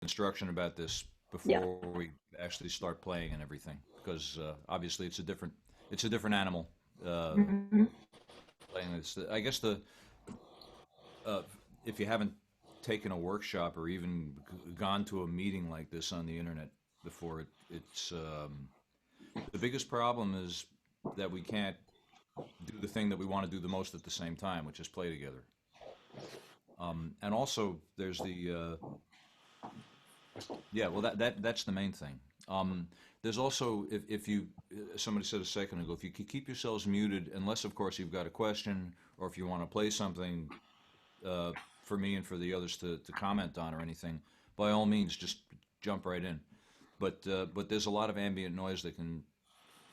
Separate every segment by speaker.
Speaker 1: instruction about this
Speaker 2: Yeah.
Speaker 1: before we actually start playing and everything, because obviously it's a different animal. Uh,
Speaker 2: Hmm.
Speaker 1: Playing this, I guess uh, if you haven't taken a workshop or even gone to a meeting like this on the internet before, it's the biggest problem is that we can't do the thing that we want to do the most at the same time, which is play together. And also, there's the yeah, well, that's the main thing. There's also if you somebody said a second ago, if you could keep yourselves muted, unless of course you've got a question or if you want to play something uh, for me and for the others to comment on or anything, by all means, just jump right in. But there's a lot of ambient noise that can,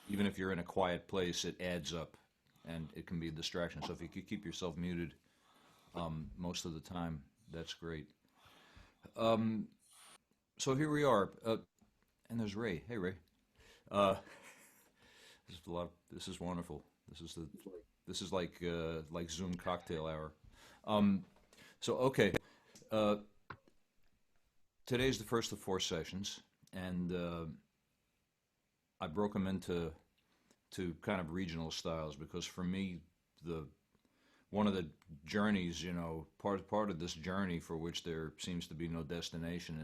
Speaker 1: even if you're in a quiet place, it adds up, and it can be a distraction. So if you could keep yourself muted most of the time, that's great. Um, so here we are, and there's Ray. Hey, Ray. Uh, this is a lot. This is wonderful. This is like Zoom cocktail hour. Um, so okay, uh, today's the first of four sessions, and I broke them into kind of regional styles because for me, the one of the journeys, part of this journey for which there seems to be no destination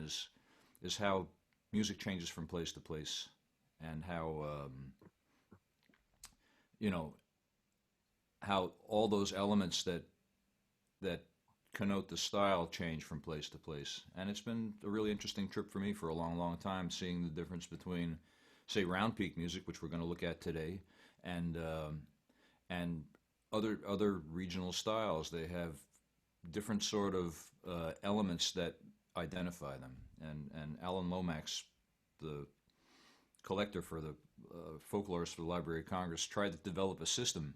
Speaker 1: is how music changes from place to place, and how you know how all those elements that connote the style change from place to place. And it's been a really interesting trip for me for a long, long time, seeing the difference between, say, round peak music, which we're going to look at today, and and other regional styles. They have different sort of elements that identify them. And Alan Lomax, the collector for the folklorist for the Library of Congress, tried to develop a system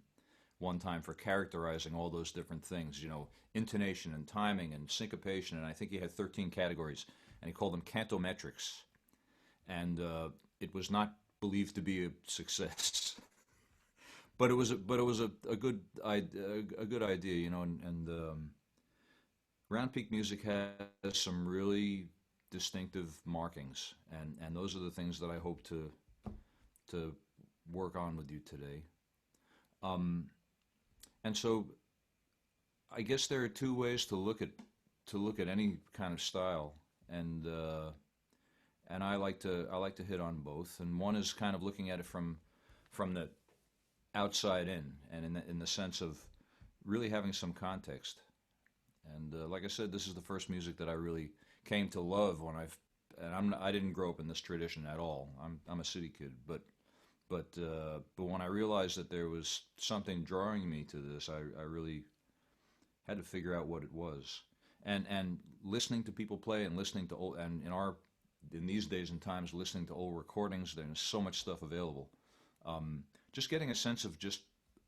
Speaker 1: one time for characterizing all those different things, intonation and timing and syncopation. And I think he had 13 categories, and he called them cantometrics. And it was not believed to be a success, but it was a good a good idea, and round peak music has some really distinctive markings, and those are the things that I hope to work on with you today. Um, and so I guess there are two ways to look at any kind of style, and I like to hit on both. And one is kind of looking at it from the outside in, and in the sense of really having some context. And like I said, this is the first music that I really came to love when I didn't grow up in this tradition at all. I'm a city kid, but when I realized that there was something drawing me to this, I really had to figure out what it was. And listening to people play and listening to old and in these days and times listening to old recordings, there's so much stuff available. Just getting a sense of just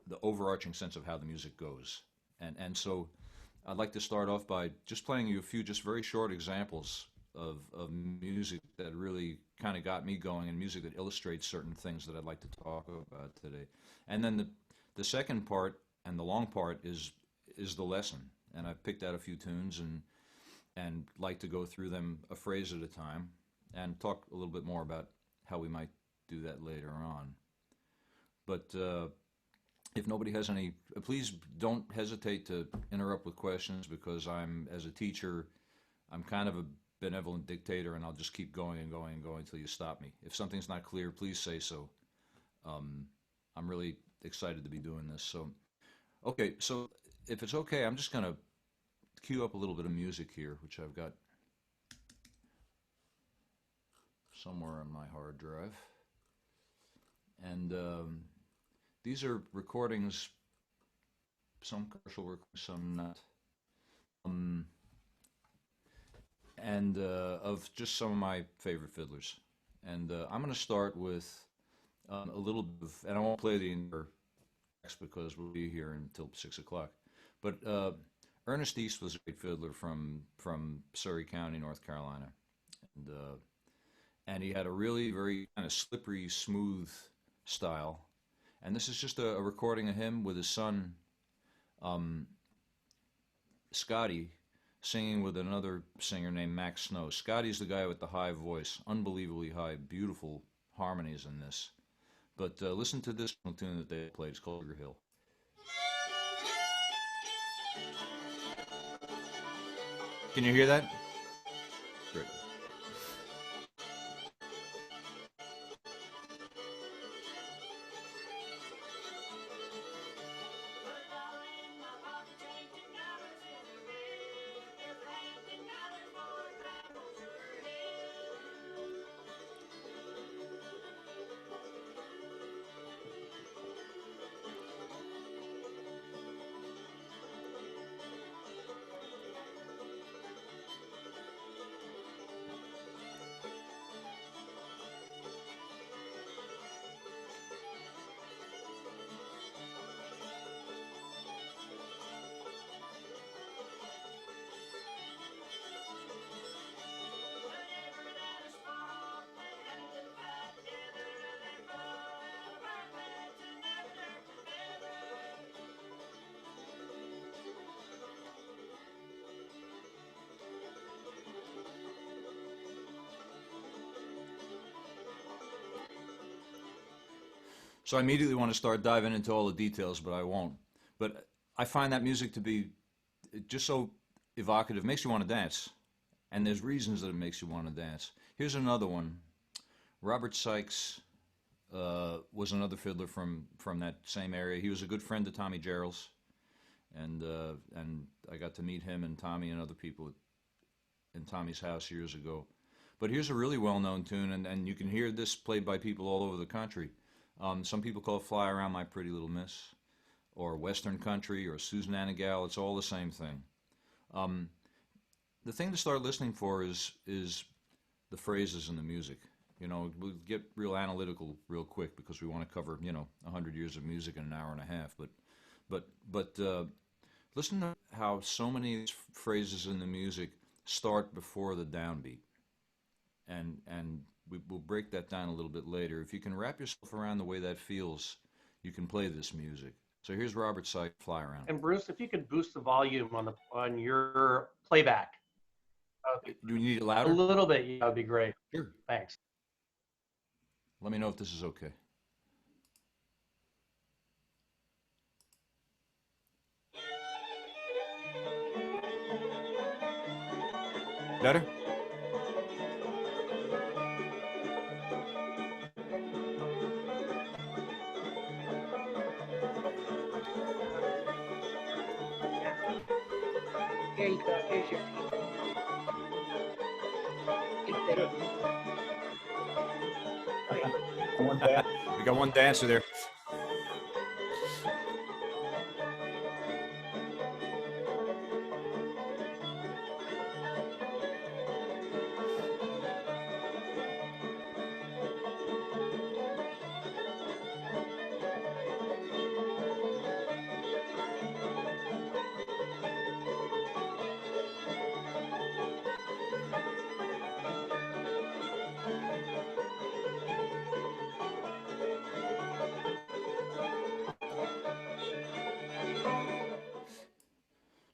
Speaker 1: the overarching sense of how the music goes. And so I'd like to start off by just playing you a few just very short examples of music that really kind of got me going, and music that illustrates certain things that I'd like to talk about today. And then the second part and the long part is the lesson. And I've picked out a few tunes and like to go through them a phrase at a time and talk a little bit more about how we might do that later on. But if nobody has any, please don't hesitate to interrupt with questions, because as a teacher, I'm kind of a benevolent dictator, and I'll just keep going and going and going until you stop me. If something's not clear, please say so. Um, I'm really excited to be doing this. So, okay, so if it's okay, I'm just going to cue up a little bit of music here, which I've got somewhere on my hard drive. And these are recordings, some commercial recordings, some not. Um, and of just some of my favorite fiddlers. And I'm going to start with a little bit of, and I won't play the entire text because we'll be here until 6 o'clock. But Ernest East was a great fiddler from Surrey County, North Carolina, and and he had a really very kind of slippery, smooth style. And this is just a recording of him with his son, um, Scotty, singing with another singer named Max Snow. Scotty's the guy with the high voice, unbelievably high, beautiful harmonies in this. But listen to this tune that they played. It's called Sugar Hill. Can you hear that? Great. So I immediately want to start diving into all the details, but I won't. But I find that music to be just so evocative, makes you want to dance. And there's reasons that it makes you want to dance. Here's another one. Robert Sykes was another fiddler from that same area. He was a good friend of Tommy Jarrell's, and I got to meet him and Tommy and other people in Tommy's house years ago. But here's a really well-known tune, and you can hear this played by people all over the country. Some people call it Fly Around My Pretty Little Miss, or Western Country, or Susan Anna Gal. It's all the same thing. The thing to start listening for is the phrases in the music. You know, we'll get real analytical real quick because we want to cover, 100 years of music in an hour and a half. But listen to how so many phrases in the music start before the downbeat, and we'll break that down a little bit later. If you can wrap yourself around the way that feels, you can play this music. So here's Robert Sykes, Fly Around.
Speaker 2: And Bruce, if you could boost the volume on your playback.
Speaker 1: Do you need it louder?
Speaker 2: A little bit, yeah, that would be great.
Speaker 1: Sure.
Speaker 2: Thanks.
Speaker 1: Let me know if this is okay. Better?
Speaker 3: Here you go. Here's your piece. Okay.
Speaker 1: We got one dancer there.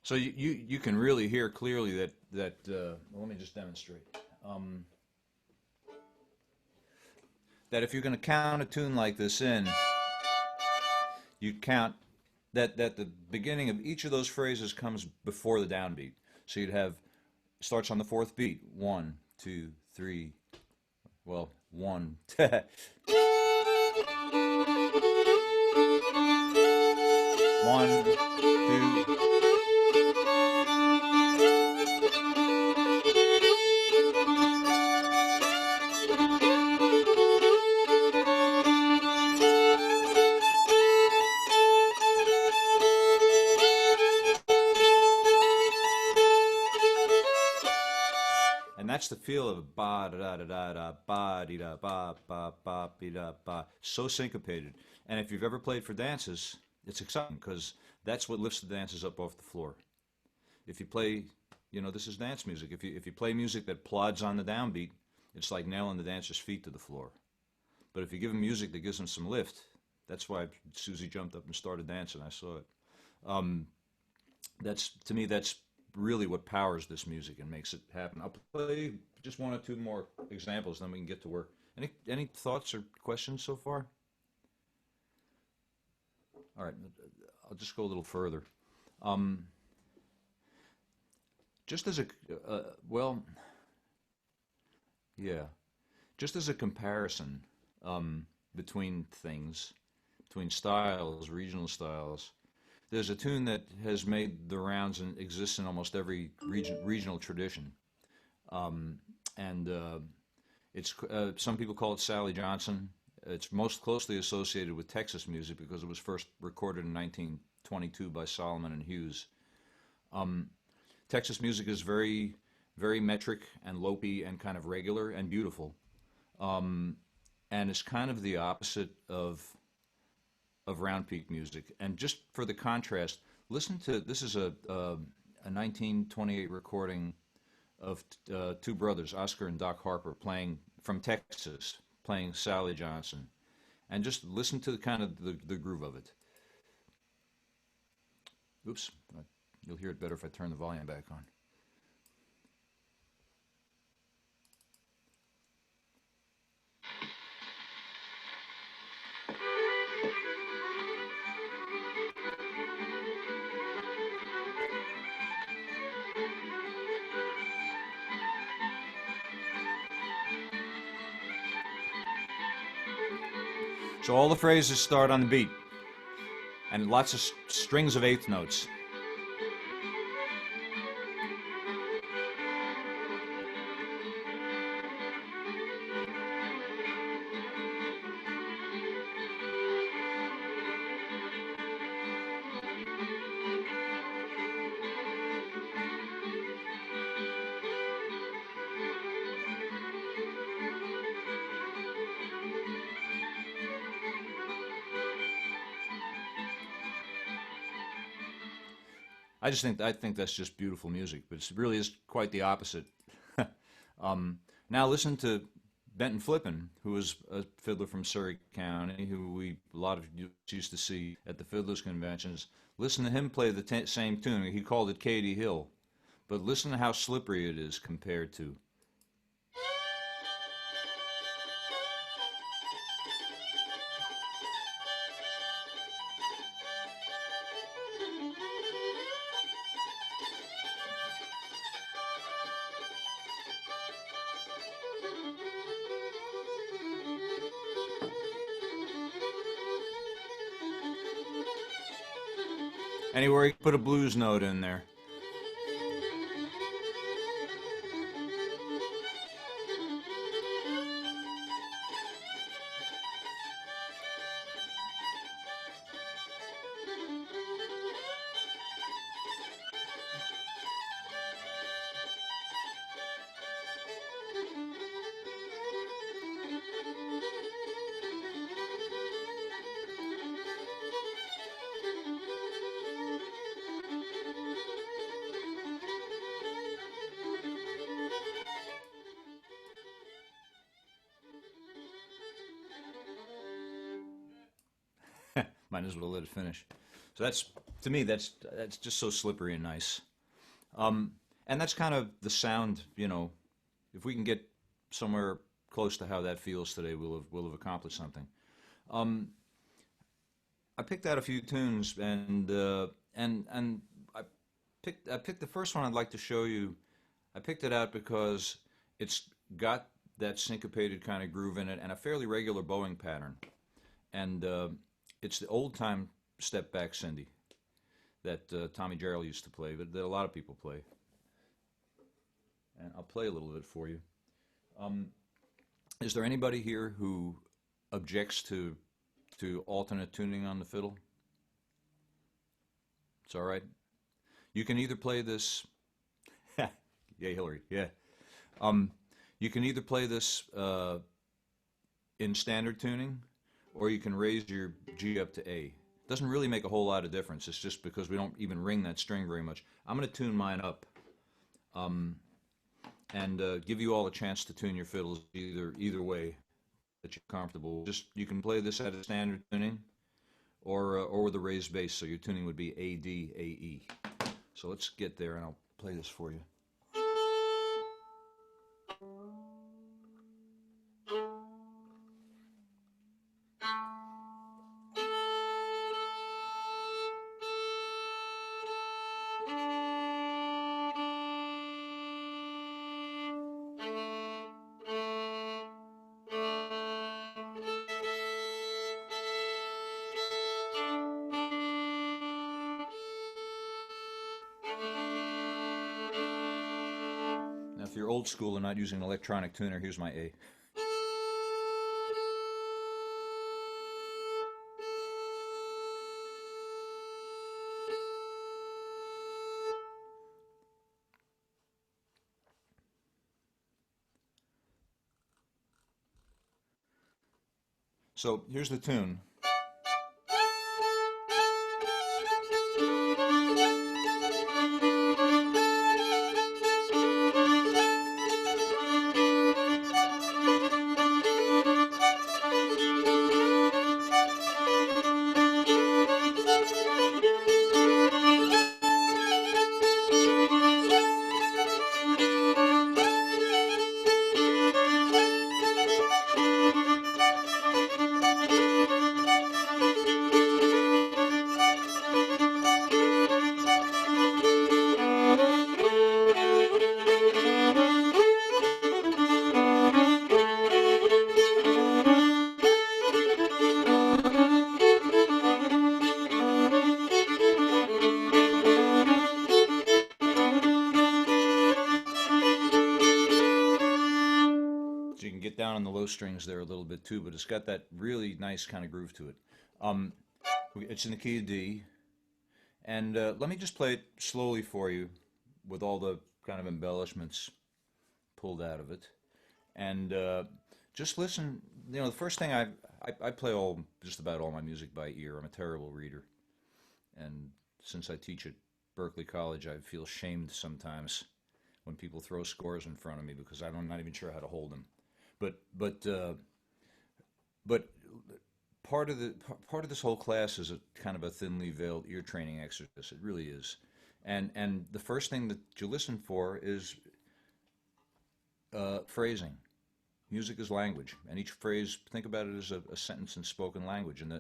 Speaker 1: So you can really hear clearly that well, let me just demonstrate. That if you're going to count a tune like this in, you count that the beginning of each of those phrases comes before the downbeat. So you'd have, starts on the fourth beat. 1, 2, 3, well, 1, 1, 2. And that's the feel of ba da da da da ba dee da ba ba ba be da ba. So syncopated. And if you've ever played for dances, it's exciting because that's what lifts the dancers up off the floor. If you play, this is dance music. If you play music that plods on the downbeat, it's like nailing the dancer's feet to the floor. But if you give them music that gives them some lift, that's why Susie jumped up and started dancing. I saw it. To me, that's really what powers this music and makes it happen. I'll play just one or two more examples, then we can get to work. Any thoughts or questions so far? All right, I'll just go a little further. Um, just as a well, yeah, just as a comparison between things, between styles, regional styles. There's a tune that has made the rounds and exists in almost every regional tradition, and it's some people call it Sally Johnson. It's most closely associated with Texas music because it was first recorded in 1922 by Solomon and Hughes. Um, Texas music is very, very metric and lopey and kind of regular and beautiful, um, and it's kind of the opposite of round peak music. And just for the contrast, listen to this is a 1928 recording of two brothers, Oscar and Doc Harper, playing from Texas, playing Sally Johnson, and just listen to the kind of the groove of it. Oops, you'll hear it better if I turn the volume back on. So all the phrases start on the beat, and lots of strings of eighth notes. I think that's just beautiful music, but it really is quite the opposite. Now listen to Benton Flippin, who was a fiddler from Surrey County, who a lot of you used to see at the fiddlers conventions. Listen to him play the same tune. He called it Katy Hill, but listen to how slippery it is compared to. Anywhere you put a blues note in there. Might as well let it finish. So that's to me that's just so slippery and nice. Um, and that's kind of the sound, you know. If we can get somewhere close to how that feels today, we'll have accomplished something. Um, I picked out a few tunes, and I picked the first one I'd like to show you. I picked it out because it's got that syncopated kind of groove in it and a fairly regular bowing pattern. And it's the old time step back Cindy that Tommy Jarrell used to play, but that a lot of people play. And I'll play a little bit for you. Um, is there anybody here who objects to alternate tuning on the fiddle? It's all right. You can either play this. Yeah, Hillary. Yeah. Um, you can either play this in standard tuning, or you can raise your G up to A. Doesn't really make a whole lot of difference. It's just because we don't even ring that string very much. I'm going to tune mine up, and give you all a chance to tune your fiddles either way that you're comfortable. Just you can play this at a standard tuning, or with a raised bass. So your tuning would be A D A E. So let's get there, and I'll play this for you. Now, if you're old school and not using an electronic tuner, here's my A. So here's the tune. So you can get down on the low strings there a little bit too, but it's got that really nice kind of groove to it. It's in the key of D, and let me just play it slowly for you with all the kind of embellishments pulled out of it. And just listen. You know, the first thing I play just about all my music by ear. I'm a terrible reader, and since I teach at Berkeley College, I feel shamed sometimes when people throw scores in front of me because I'm not even sure how to hold them. But part of this whole class is a kind of a thinly veiled ear training exercise. It really is, and the first thing that you listen for is phrasing. Music is language, and each phrase, think about it as a sentence in spoken language, and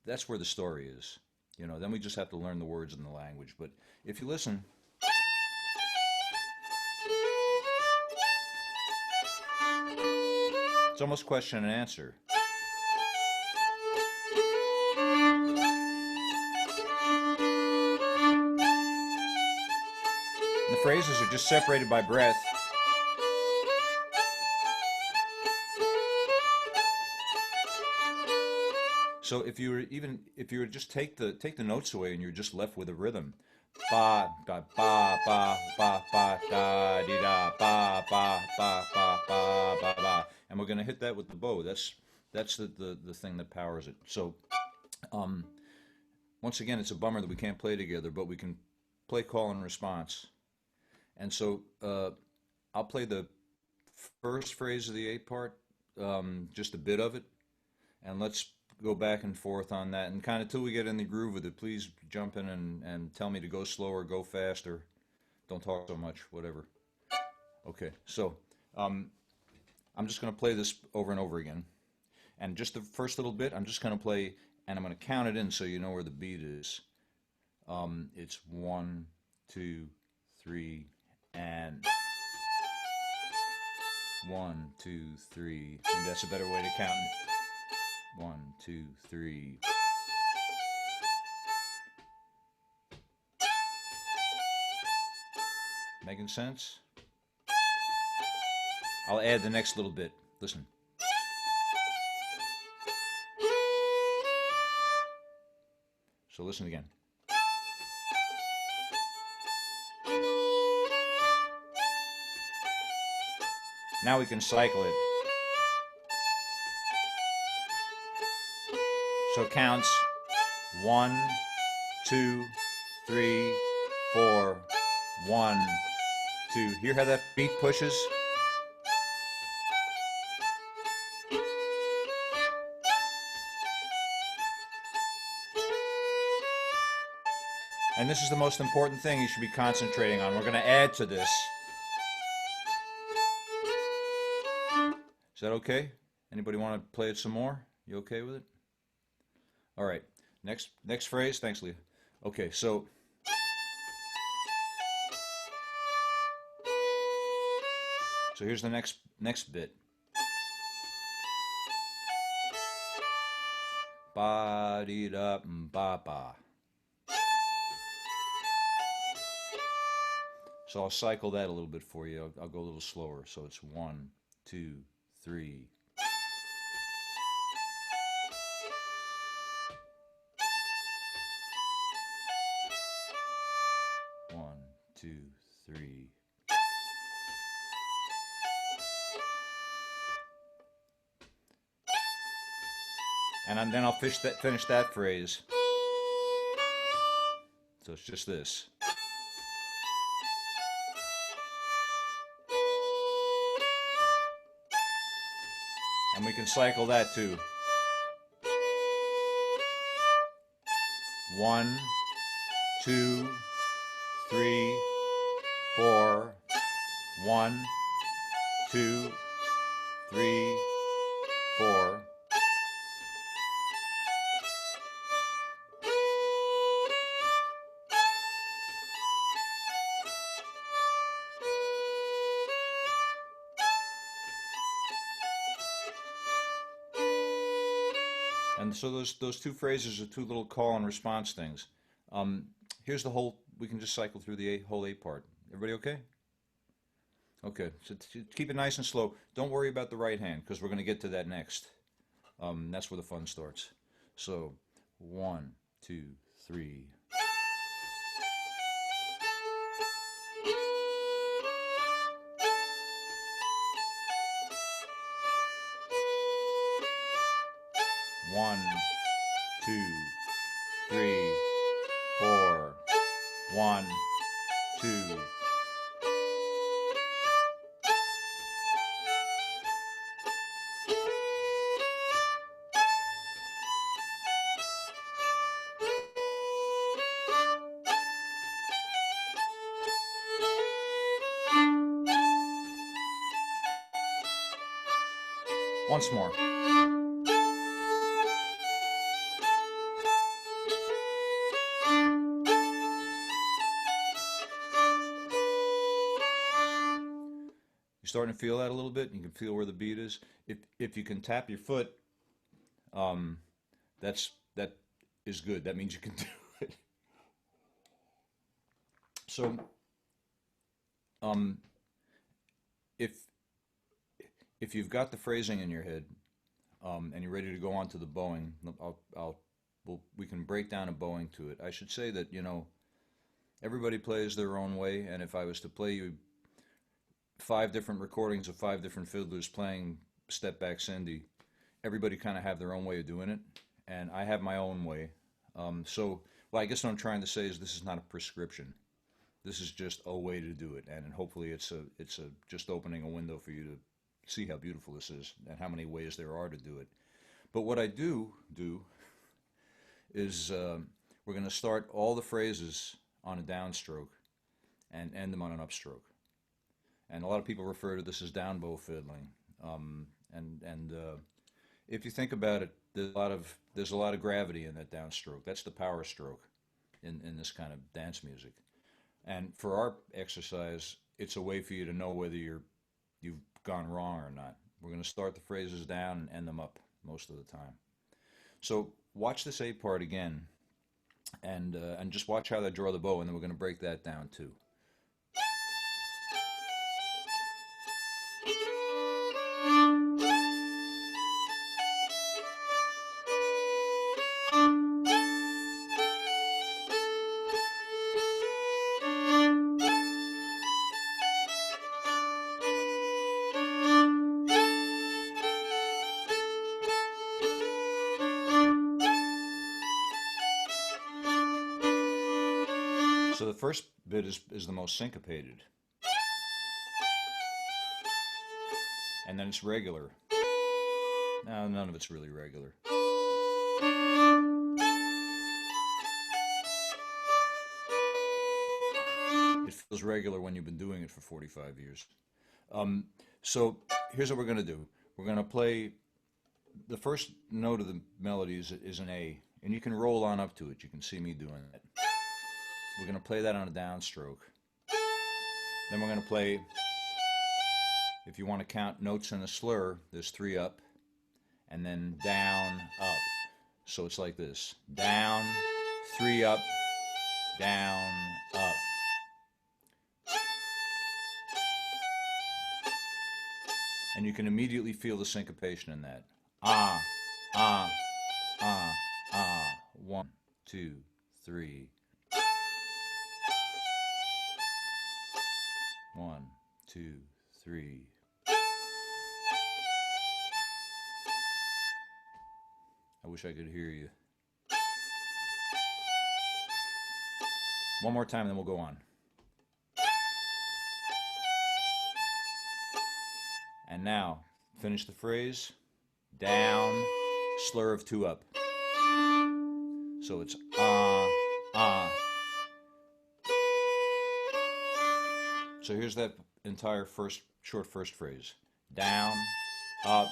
Speaker 1: that's where the story is. You know, then we just have to learn the words and the language. But if you listen. It's almost question and answer. The phrases are just separated by breath. So if you were just take the notes away and you're just left with a rhythm, ba da ba ba ba ba da di da ba ba ba ba ba ba ba, and we're going to hit that with the bow. That's the thing that powers it. So once again, it's a bummer that we can't play together, but we can play call and response. And so I'll play the first phrase of the A part, just a bit of it, and let's go back and forth on that, and kind of till we get in the groove with it. Please jump in and tell me to go slower, go faster, don't talk so much, whatever. Okay, so I'm just going to play this over and over again, and just the first little bit I'm just going to play, and I'm going to count it in so you know where the beat is. It's 1, 2, 3, and 1, 2, 3. Maybe that's a better way to count. 1, 2, 3. Making sense? I'll add the next little bit. Listen. So listen again. Now we can cycle it. So it counts 1, 2, 3, 4, 1, 2. Hear how that beat pushes? And this is the most important thing you should be concentrating on. We're going to add to this. Is that okay? Anybody want to play it some more? You okay with it? All right. Next phrase. Thanks, Leah. Okay, so here's the next bit. Ba dee da ba ba. So I'll cycle that a little bit for you. I'll go a little slower. So it's 1, 2, 3. One, two, three. And then I'll finish that phrase. So it's just this. And we can cycle that too. 1, 2, 3, 4. 1, 2, 3, 4. And so those two phrases are two little call and response things. Here's the whole. We can just cycle through the whole A part. Everybody okay? Okay. So keep it nice and slow. Don't worry about the right hand because we're going to get to that next. That's where the fun starts. So 1, 2, 3. One, 2, 3, 4. 1, 2. Once more. You're starting to feel that a little bit. You can feel where the beat is. If you can tap your foot, that is good. That means you can do it. So, if you've got the phrasing in your head, and you're ready to go on to the bowing, we can break down a bowing to it. I should say that everybody plays their own way, and if I was to play you 5 different recordings of 5 different fiddlers playing Step Back Cindy, everybody kind of have their own way of doing it, and I have my own way. I guess what I'm trying to say is this is not a prescription. This is just a way to do it, and hopefully it's just opening a window for you to see how beautiful this is and how many ways there are to do it. But what I do is we're going to start all the phrases on a downstroke and end them on an upstroke. And a lot of people refer to this as down bow fiddling. If you think about it, there's a lot of gravity in that downstroke. That's the power stroke in this kind of dance music. And for our exercise, it's a way for you to know whether you've gone wrong or not. We're going to start the phrases down and end them up most of the time. So watch this A part again, and just watch how they draw the bow, and then we're going to break that down too. So the first bit is the most syncopated. And then it's regular. No, none of it's really regular. It feels regular when you've been doing it for 45 years. So here's what we're going to do. We're going to play the first note of the melody is an A, and you can roll on up to it. You can see me doing it. We're going to play that on a downstroke. Then we're going to play, if you want to count notes in a slur, there's 3 up, and then down, up. So it's like this. Down, 3 up, down, up. And you can immediately feel the syncopation in that. Ah, ah, ah, ah. 1, 2, 3. 1, 2, 3. I wish I could hear you. One more time, then we'll go on. And now, finish the phrase. Down, slur of 2 up. So it's ah, ah. So here's that entire short first phrase. Down, up,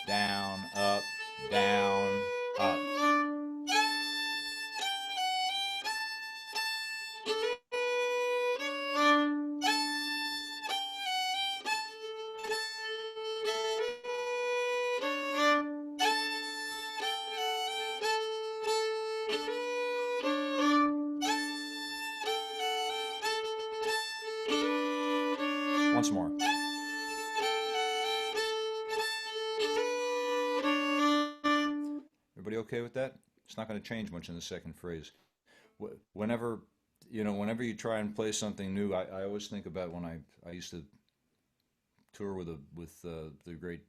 Speaker 1: down, up, down, up. Once more. Everybody okay with that? It's not going to change much in the second phrase. Whenever you try and play something new, I always think about when I used to tour with the great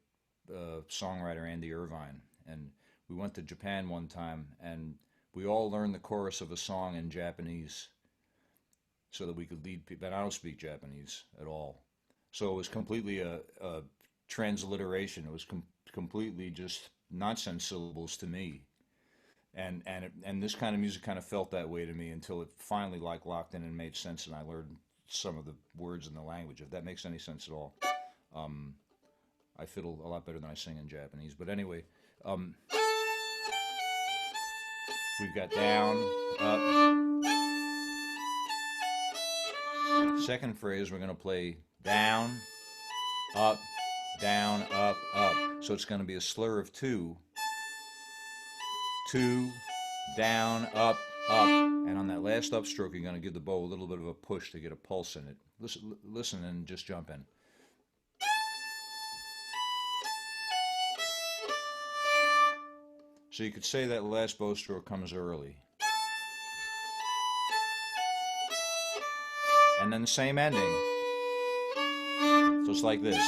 Speaker 1: songwriter Andy Irvine, and we went to Japan one time, and we all learned the chorus of a song in Japanese so that we could lead people. And I don't speak Japanese at all. So it was completely a transliteration. It was completely just nonsense syllables to me, and this kind of music kind of felt that way to me until it finally like locked in and made sense, and I learned some of the words in the language. If that makes any sense at all, I fiddle a lot better than I sing in Japanese. But anyway, we've got down, up. Second phrase, we're going to play down, up, down, up, up. So it's going to be a slur of 2. 2, down, up, up. And on that last upstroke, you're going to give the bow a little bit of a push to get a pulse in it. Listen and just jump in. So you could say that last bow stroke comes early. And then the same ending. So it's like this.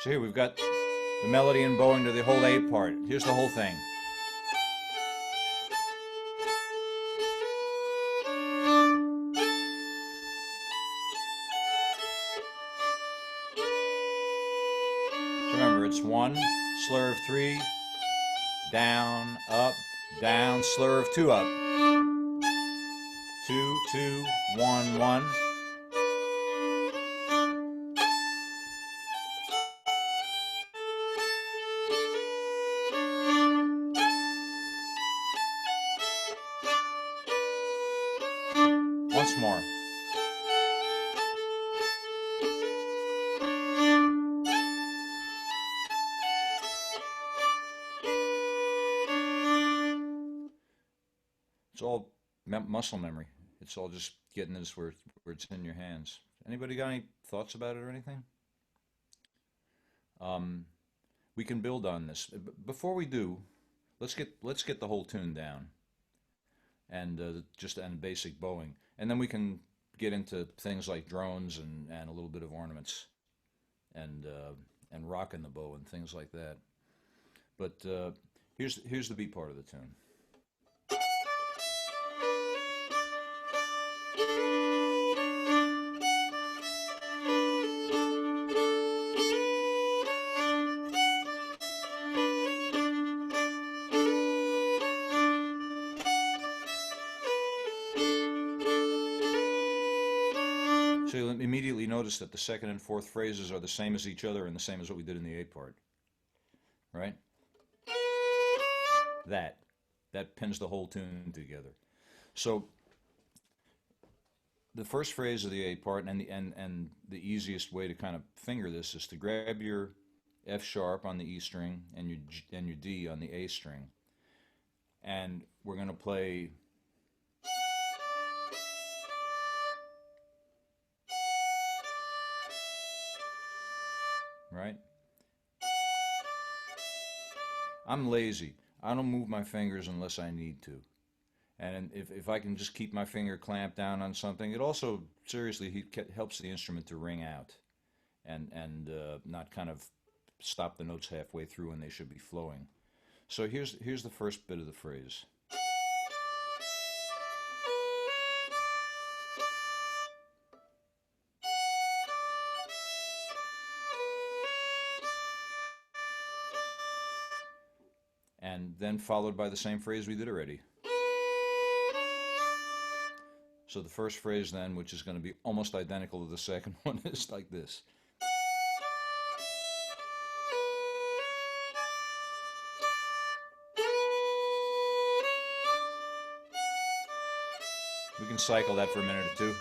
Speaker 1: So here we've got the melody and bowing to the whole A part. Here's the whole thing. So remember, it's 1, slur of 3, down, up, down, slur of 2 up. 2, 2, 1, 1. Once more. It's all muscle memory. It's all just getting this where it's in your hands. Anybody got any thoughts about it or anything? We can build on this. Before we do, let's get the whole tune down. and just and basic bowing, and then we can get into things like drones and a little bit of ornaments and rocking the bow and things like that. But here's the beat part of the tune. So you'll immediately notice that the second and fourth phrases are the same as each other and the same as what we did in the 8 part, right? That pins the whole tune together. So the first phrase of the 8 part and the easiest way to kind of finger this is to grab your F sharp on the E string and your D on the A string, and we're going to play. Right? I'm lazy. I don't move my fingers unless I need to. And if I can just keep my finger clamped down on something, it also seriously helps the instrument to ring out and not kind of stop the notes halfway through when they should be flowing. So here's the first bit of the phrase. And then followed by the same phrase we did already. So the first phrase then, which is going to be almost identical to the second one, is like this. We can cycle that for a minute or two.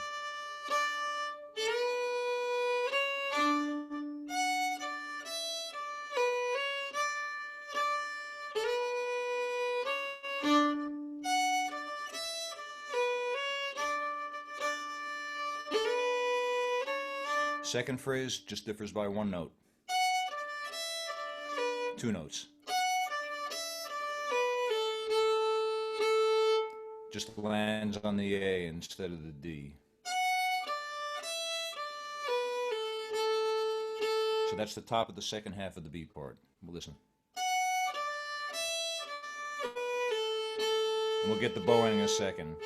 Speaker 1: Second phrase just differs by one note. 2 notes. Just lands on the A instead of the D. So that's the top of the second half of the beat part. We'll listen. And we'll get the bowing in a second.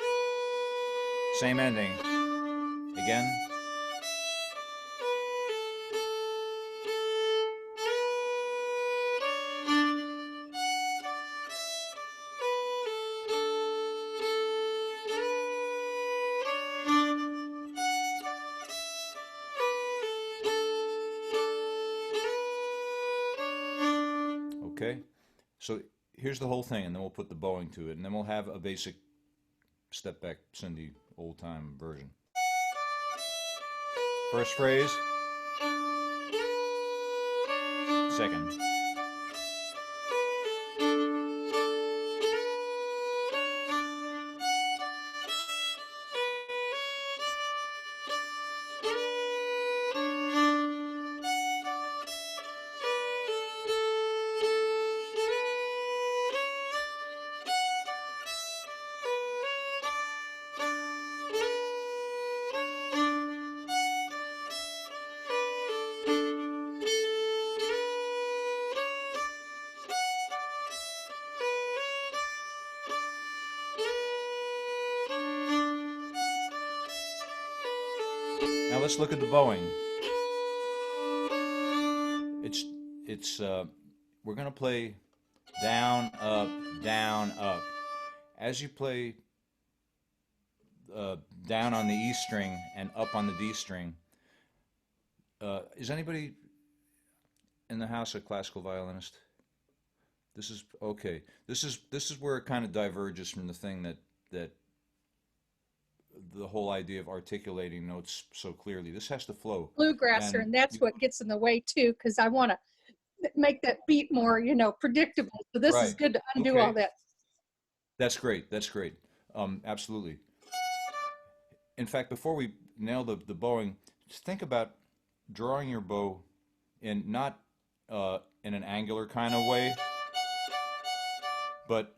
Speaker 1: Same ending. Again. Okay, so here's the whole thing, and then we'll put the bowing to it, and then we'll have a basic step back Cindy old time version. First phrase, second. Now let's look at the bowing. We're going to play down, up. As you play down on the E string and up on the D string, is anybody in the house a classical violinist? This is okay. This is where it kind of diverges from the thing that the whole idea of articulating notes so clearly. This has to flow.
Speaker 4: Bluegrasser, and that's what gets in the way too, because I want to make that beat more, predictable. So this is good to undo all that.
Speaker 1: That's great. That's great. Absolutely. In fact, before we nail the bowing, just think about drawing your bow in not in an angular kind of way, but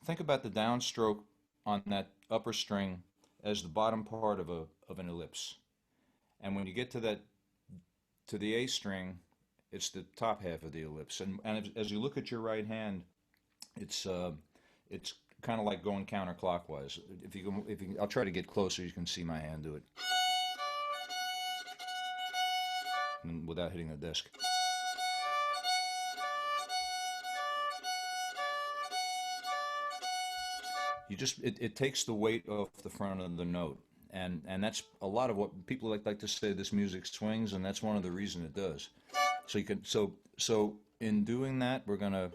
Speaker 1: think about the downstroke on that upper string as the bottom part of an ellipse. And when you get to the A string, it's the top half of the ellipse. And as you look at your right hand, it's kind of like going counterclockwise. I'll try to get closer. You can see my hand do it, and without hitting the desk. It takes the weight off the front of the note, and that's a lot of what people like to say. This music swings, and that's one of the reasons it does. So in doing that, we're gonna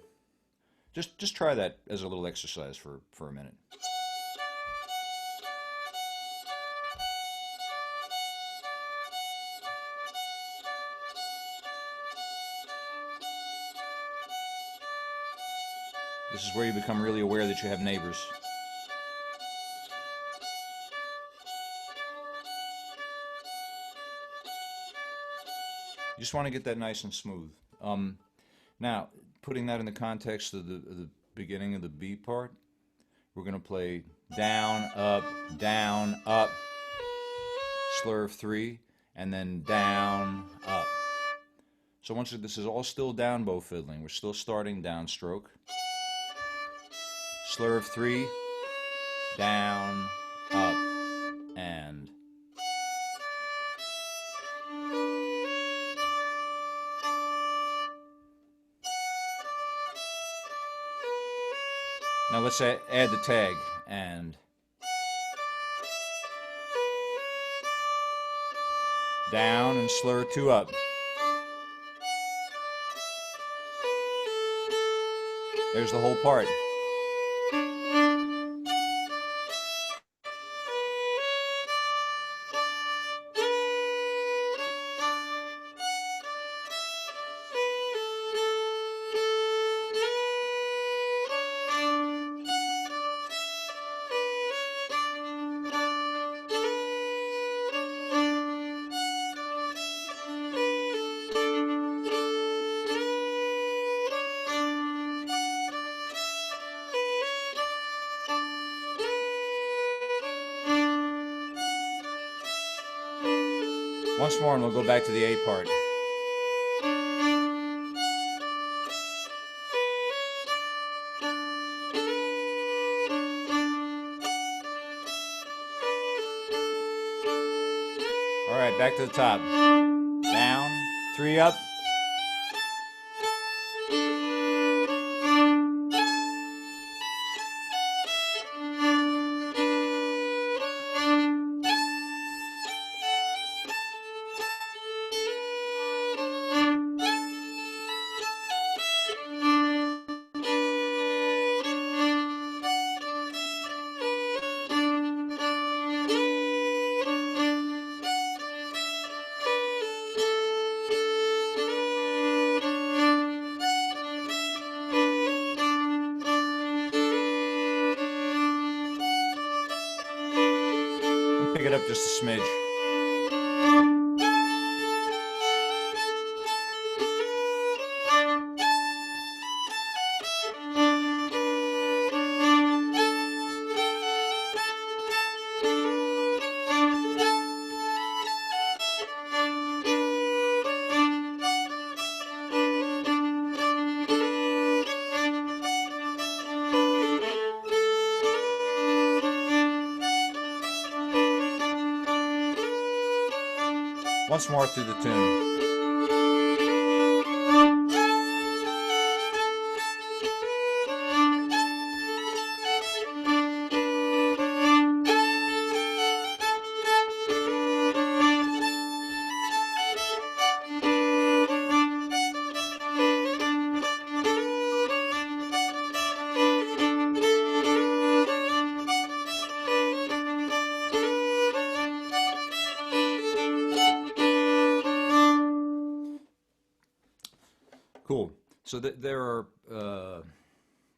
Speaker 1: just try that as a little exercise for a minute. This is where you become really aware that you have neighbors. You just want to get that nice and smooth. Now, putting that in the context of the beginning of the B part, we're going to play down, up, slur of 3, and then down, up. So this is all still down bow fiddling. We're still starting downstroke. Slur of 3, down, up, and. Now let's add the tag, and down and slur 2 up. There's the whole part. Once more, and we'll go back to the A part. All right, back to the top. Down, 3 up. Pick it up just a smidge. Once more through the tune. Cool. So there are, what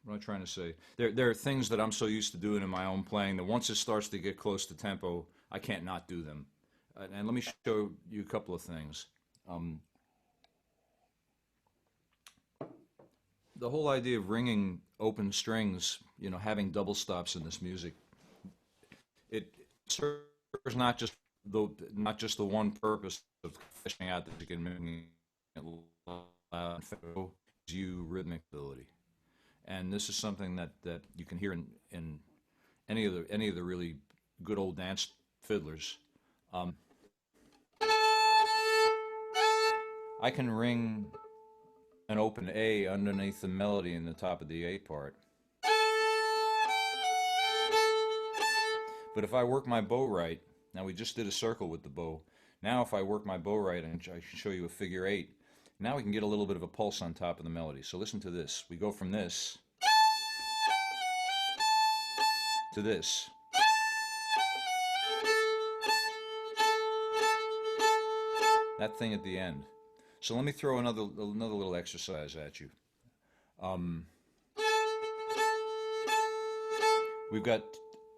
Speaker 1: am I trying to say? There are things that I'm so used to doing in my own playing that once it starts to get close to tempo, I can't not do them. And let me show you a couple of things. The whole idea of ringing open strings, having double stops in this music, it serves not just the one purpose of fleshing out that you can make it loud and fiddle, you rhythmic ability. And this is something that you can hear in any of the really good old dance fiddlers. Um, I can ring an open A underneath the melody in the top of the A part. But if I work my bow right, now we just did a circle with the bow. Now if I work my bow right, and I can show you a figure 8, now we can get a little bit of a pulse on top of the melody. So listen to this. We go from this to this. That thing at the end. So let me throw another little exercise at you. We've got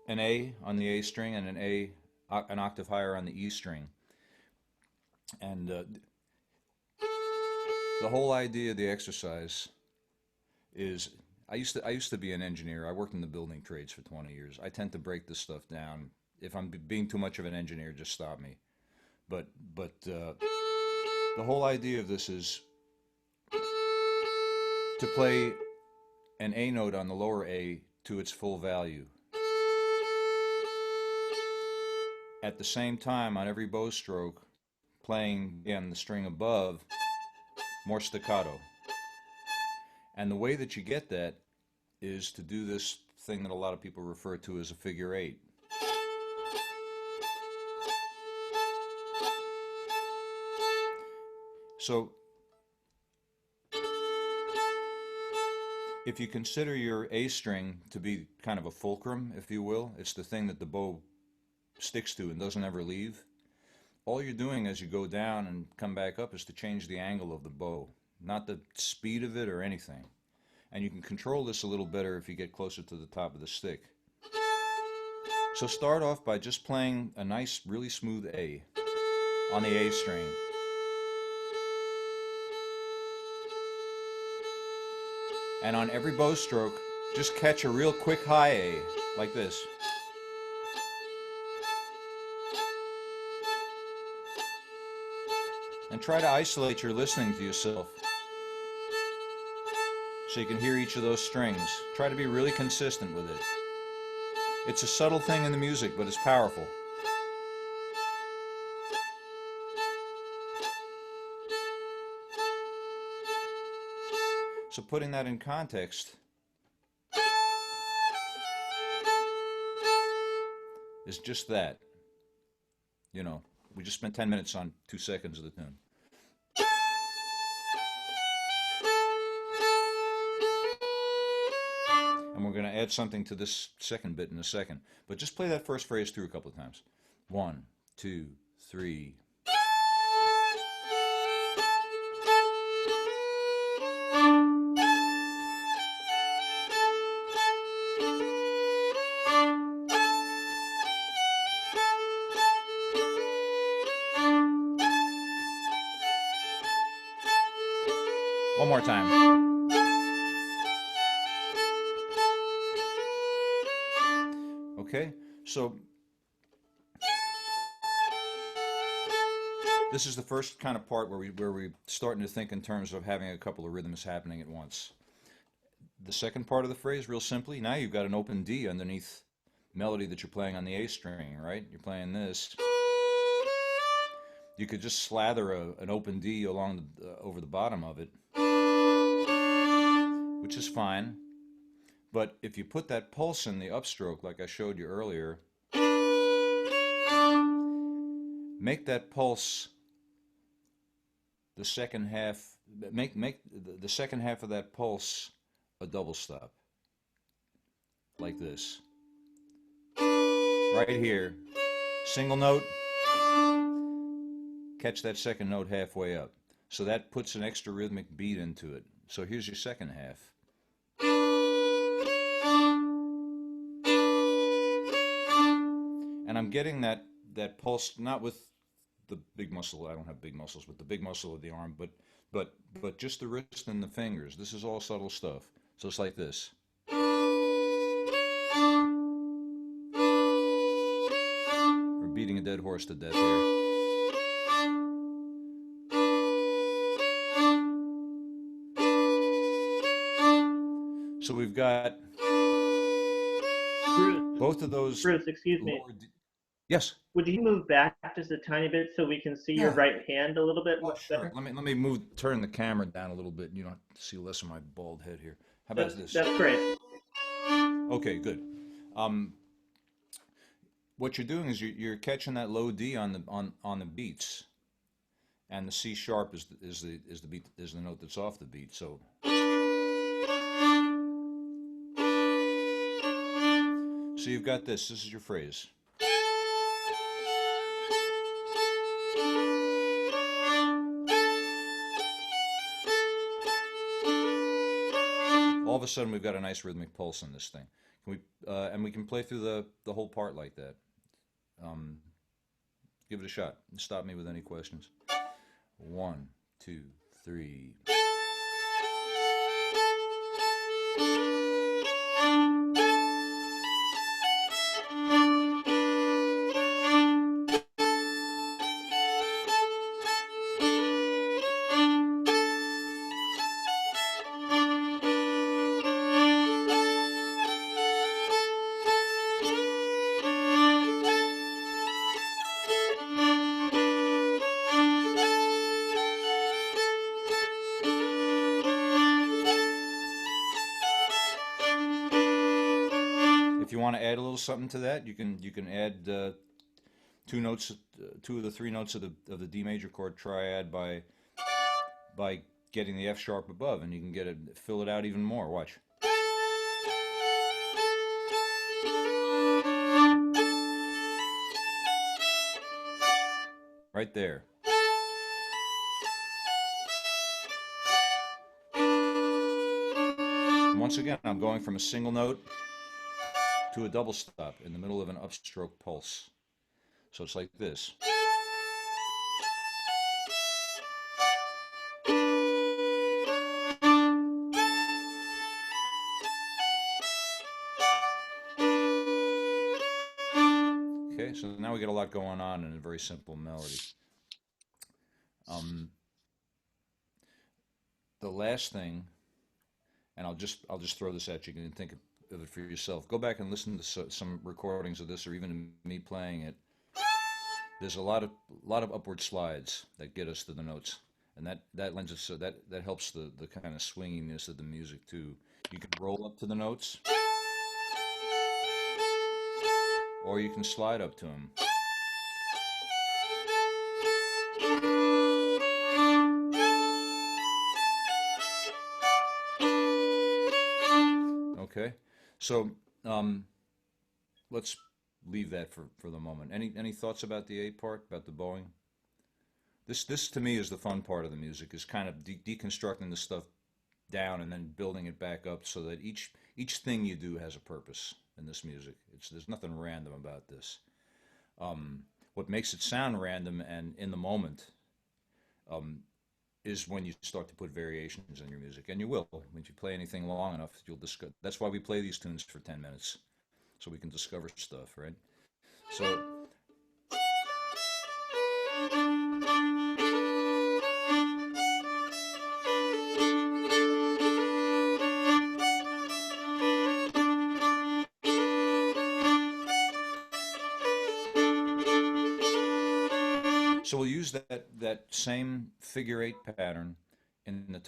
Speaker 1: an A on the A string and an octave higher on the E string. And the whole idea of the exercise is, I used to be an engineer. I worked in the building trades for 20 years. I tend to break this stuff down. If I'm being too much of an engineer, just stop me. But the whole idea of this is to play an A note on the lower A to its full value. At the same time, on every bow stroke, playing again the string above, more staccato. And the way that you get that is to do this thing that a lot of people refer to as a figure 8. So if you consider your A string to be kind of a fulcrum, if you will, it's the thing that the bow sticks to and doesn't ever leave. All you're doing as you go down and come back up is to change the angle of the bow, not the speed of it or anything. And you can control this a little better if you get closer to the top of the stick. So start off by just playing a nice, really smooth A on the A string. And on every bow stroke, just catch a real quick high A, like this. And try to isolate your listening to yourself so you can hear each of those strings. Try to be really consistent with it. It's a subtle thing in the music, but it's powerful. So putting that in context is just that. You know, we just spent 10 minutes on 2 seconds of the tune. And we're going to add something to this second bit in a second. But just play that first phrase through a couple of times. 1, 2, 3. One more time. Okay, so this is the first kind of part where we're starting to think in terms of having a couple of rhythms happening at once. The second part of the phrase, real simply, now you've got an open D underneath melody that you're playing on the A string, right? You're playing this. You could just slather an open D along over the bottom of it, which is fine. But if you put that pulse in the upstroke like I showed you earlier, make that pulse the second half, make the second half of that pulse a double stop. Like this. Right here. Single note. Catch that second note halfway up. So that puts an extra rhythmic beat into it. So here's your second half. And I'm getting that pulse, not with the big muscle, I don't have big muscles, but the big muscle of the arm, but just the wrist and the fingers. This is all subtle stuff. So it's like this. beating a dead horse to death here. So we've got
Speaker 5: Bruce,
Speaker 1: both of those.
Speaker 5: Bruce, excuse me.
Speaker 1: Yes.
Speaker 5: Would you move back just a tiny bit so we can see your
Speaker 1: Yeah.
Speaker 5: right hand a little bit
Speaker 1: Oh,
Speaker 5: much
Speaker 1: sure.
Speaker 5: better?
Speaker 1: Let me turn the camera down a little bit, and you don't have to see less of my bald head here. How about this?
Speaker 5: That's great.
Speaker 1: Okay, good. What you're doing is you're catching that low D on the beats, and the C sharp is the note that's off the beat. So you've got this. This is your phrase. All of a sudden, we've got a nice rhythmic pulse in this thing. And we can play through the whole part like that. Give it a shot. Stop me with any questions. 1, 2, 3. If you want to add a little something to that, you can add two notes, two of the three notes of the D major chord triad by getting the F sharp above, and you can fill it out even more. Watch. Right there. And once again, I'm going from a single note to a double stop in the middle of an upstroke pulse. So it's like this. Okay, so now we get a lot going on in a very simple melody. The last thing, and I'll just throw this at you. You can think of it for yourself. Go back and listen to some recordings of this, or even me playing it. There's a lot of upward slides that get us to the notes, and that lends us that helps the kind of swinginess of the music too. You can roll up to the notes, or you can slide up to them. Okay, so let's leave that for the moment. Any thoughts about the A part, about the bowing? This to me is the fun part of the music, is kind of deconstructing the stuff down and then building it back up so that each thing you do has a purpose in this music. There's nothing random about this. What makes it sound random and in the moment is when you start to put variations in your music, and you will. When you play anything long enough, you'll discover. That's why we play these tunes for 10 minutes, so we can discover stuff, right? So. So we'll use that same figure 8 pattern in the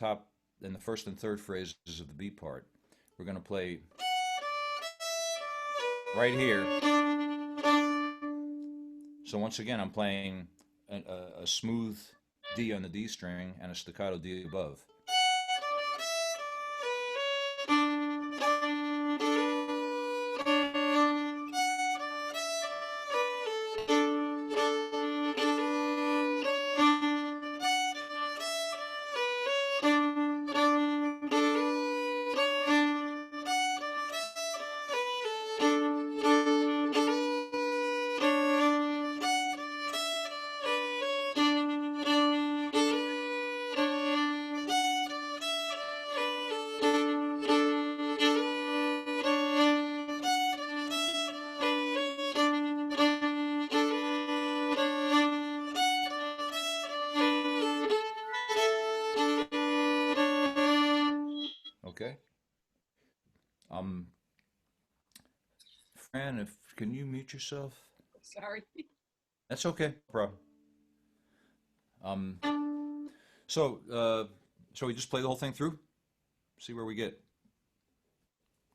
Speaker 1: first and third phrases of the B part. We're going to play right here. So once again, I'm playing a smooth D on the D string and a staccato D above. Okay. Um, Fran, if can you mute yourself?
Speaker 4: Sorry.
Speaker 1: That's okay, no problem. Shall we just play the whole thing through? See where we get.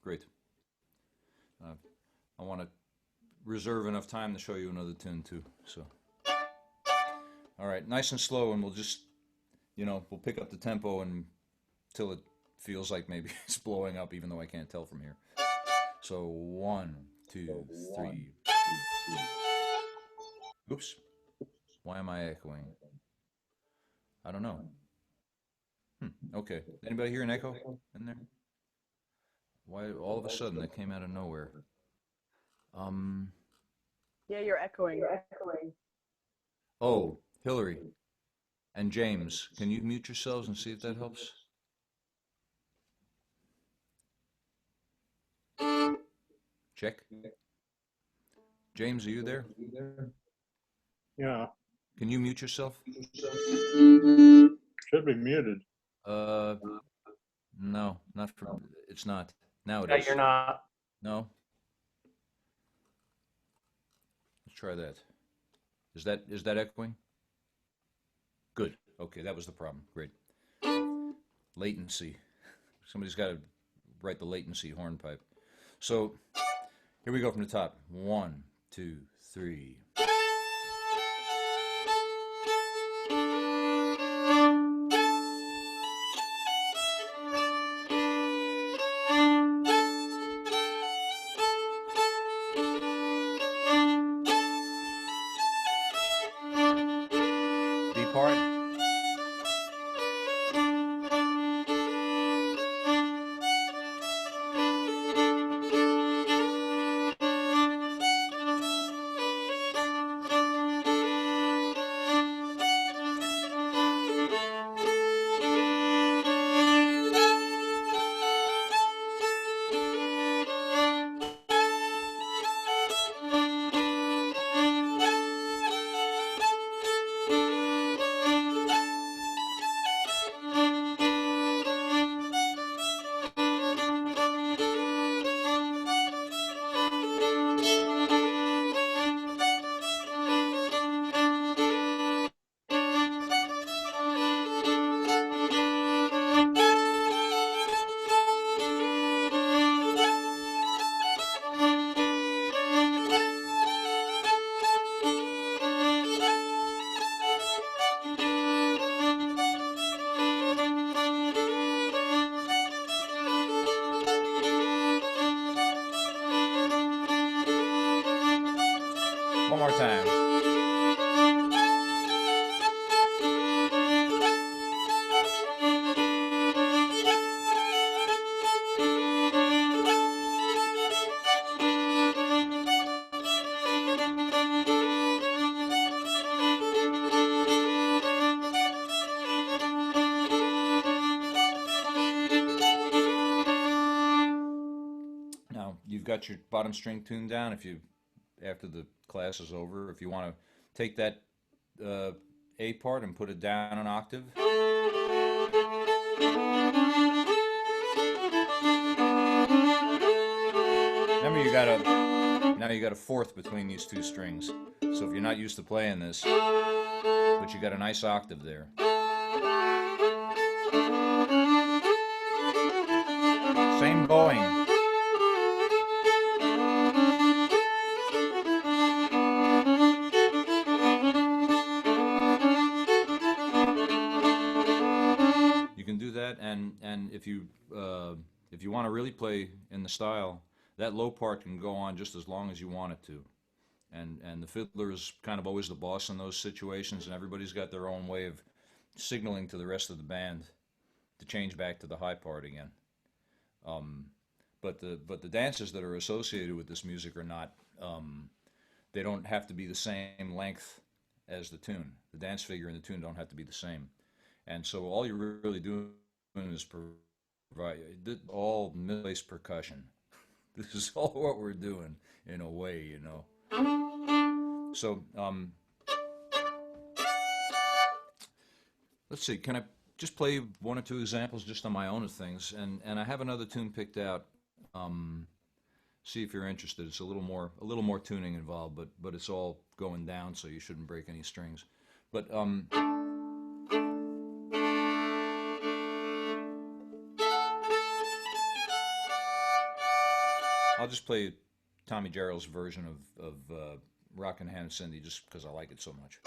Speaker 1: Great. Uh, I want to reserve enough time to show you another tune too. So, all right, nice and slow, and we'll just, we'll pick up the tempo until it feels like maybe it's blowing up, even though I can't tell from here. So 1, 2, 3. Oops. Why am I echoing? I don't know. Okay. Anybody hear an echo in there? Why all of a sudden that came out of nowhere?
Speaker 6: Yeah, you're echoing.
Speaker 1: Oh, Hillary and James, can you mute yourselves and see if that helps? Check. James, are you there?
Speaker 7: Yeah,
Speaker 1: Can you mute yourself?
Speaker 7: should be muted.
Speaker 1: No, not for, it's not. Now it
Speaker 2: Yeah,
Speaker 1: is.
Speaker 2: you're not.
Speaker 1: No? Let's try that. Is that echoing? Good. Okay, that was the problem. Great. Latency. Somebody's got to write the latency hornpipe. So here we go from the top. 1, 2, 3. B part. One more time. Now, you've got your bottom string tuned down. After the class is over, if you want to take that A part and put it down an octave. Remember, now you got a fourth between these two strings. So if you're not used to playing this, but you got a nice octave there. Same bowing. You can do that, and if you want to really play in the style, that low part can go on just as long as you want it to. And the fiddler is kind of always the boss in those situations, and everybody's got their own way of signaling to the rest of the band to change back to the high part again. But the dances that are associated with this music are not. They don't have to be the same length as the tune. The dance figure and the tune don't have to be the same. And so all you're really doing is provide all misplaced percussion. This is all what we're doing in a way, you know. So let's see. Can just play one or two examples just on my own of things, and I have another tune picked out. See if you're interested. It's a little more tuning involved, but it's all going down, so you shouldn't break any strings. But I'll just play Tommy Jarrell's version of Rockin' Hannah Cindy just because I like it so much.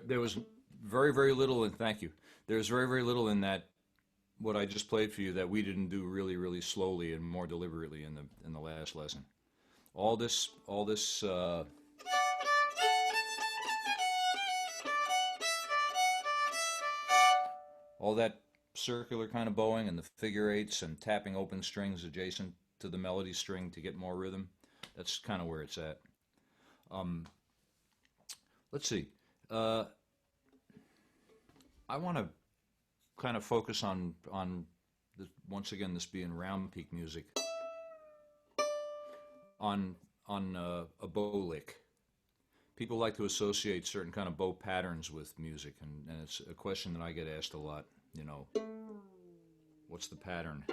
Speaker 1: There was very, very little, and thank you. There's very, very little in that what I just played for you that we didn't do really, really slowly and more deliberately in the last lesson. All this, all that circular kind of bowing and the figure eights and tapping open strings adjacent to the melody string to get more rhythm. That's kind of where it's at. Let's see. I want to kind of focus on once again this being round peak music on a bow lick. People like to associate certain kind of bow patterns with music, and it's a question that I get asked a lot. You know, what's the pattern?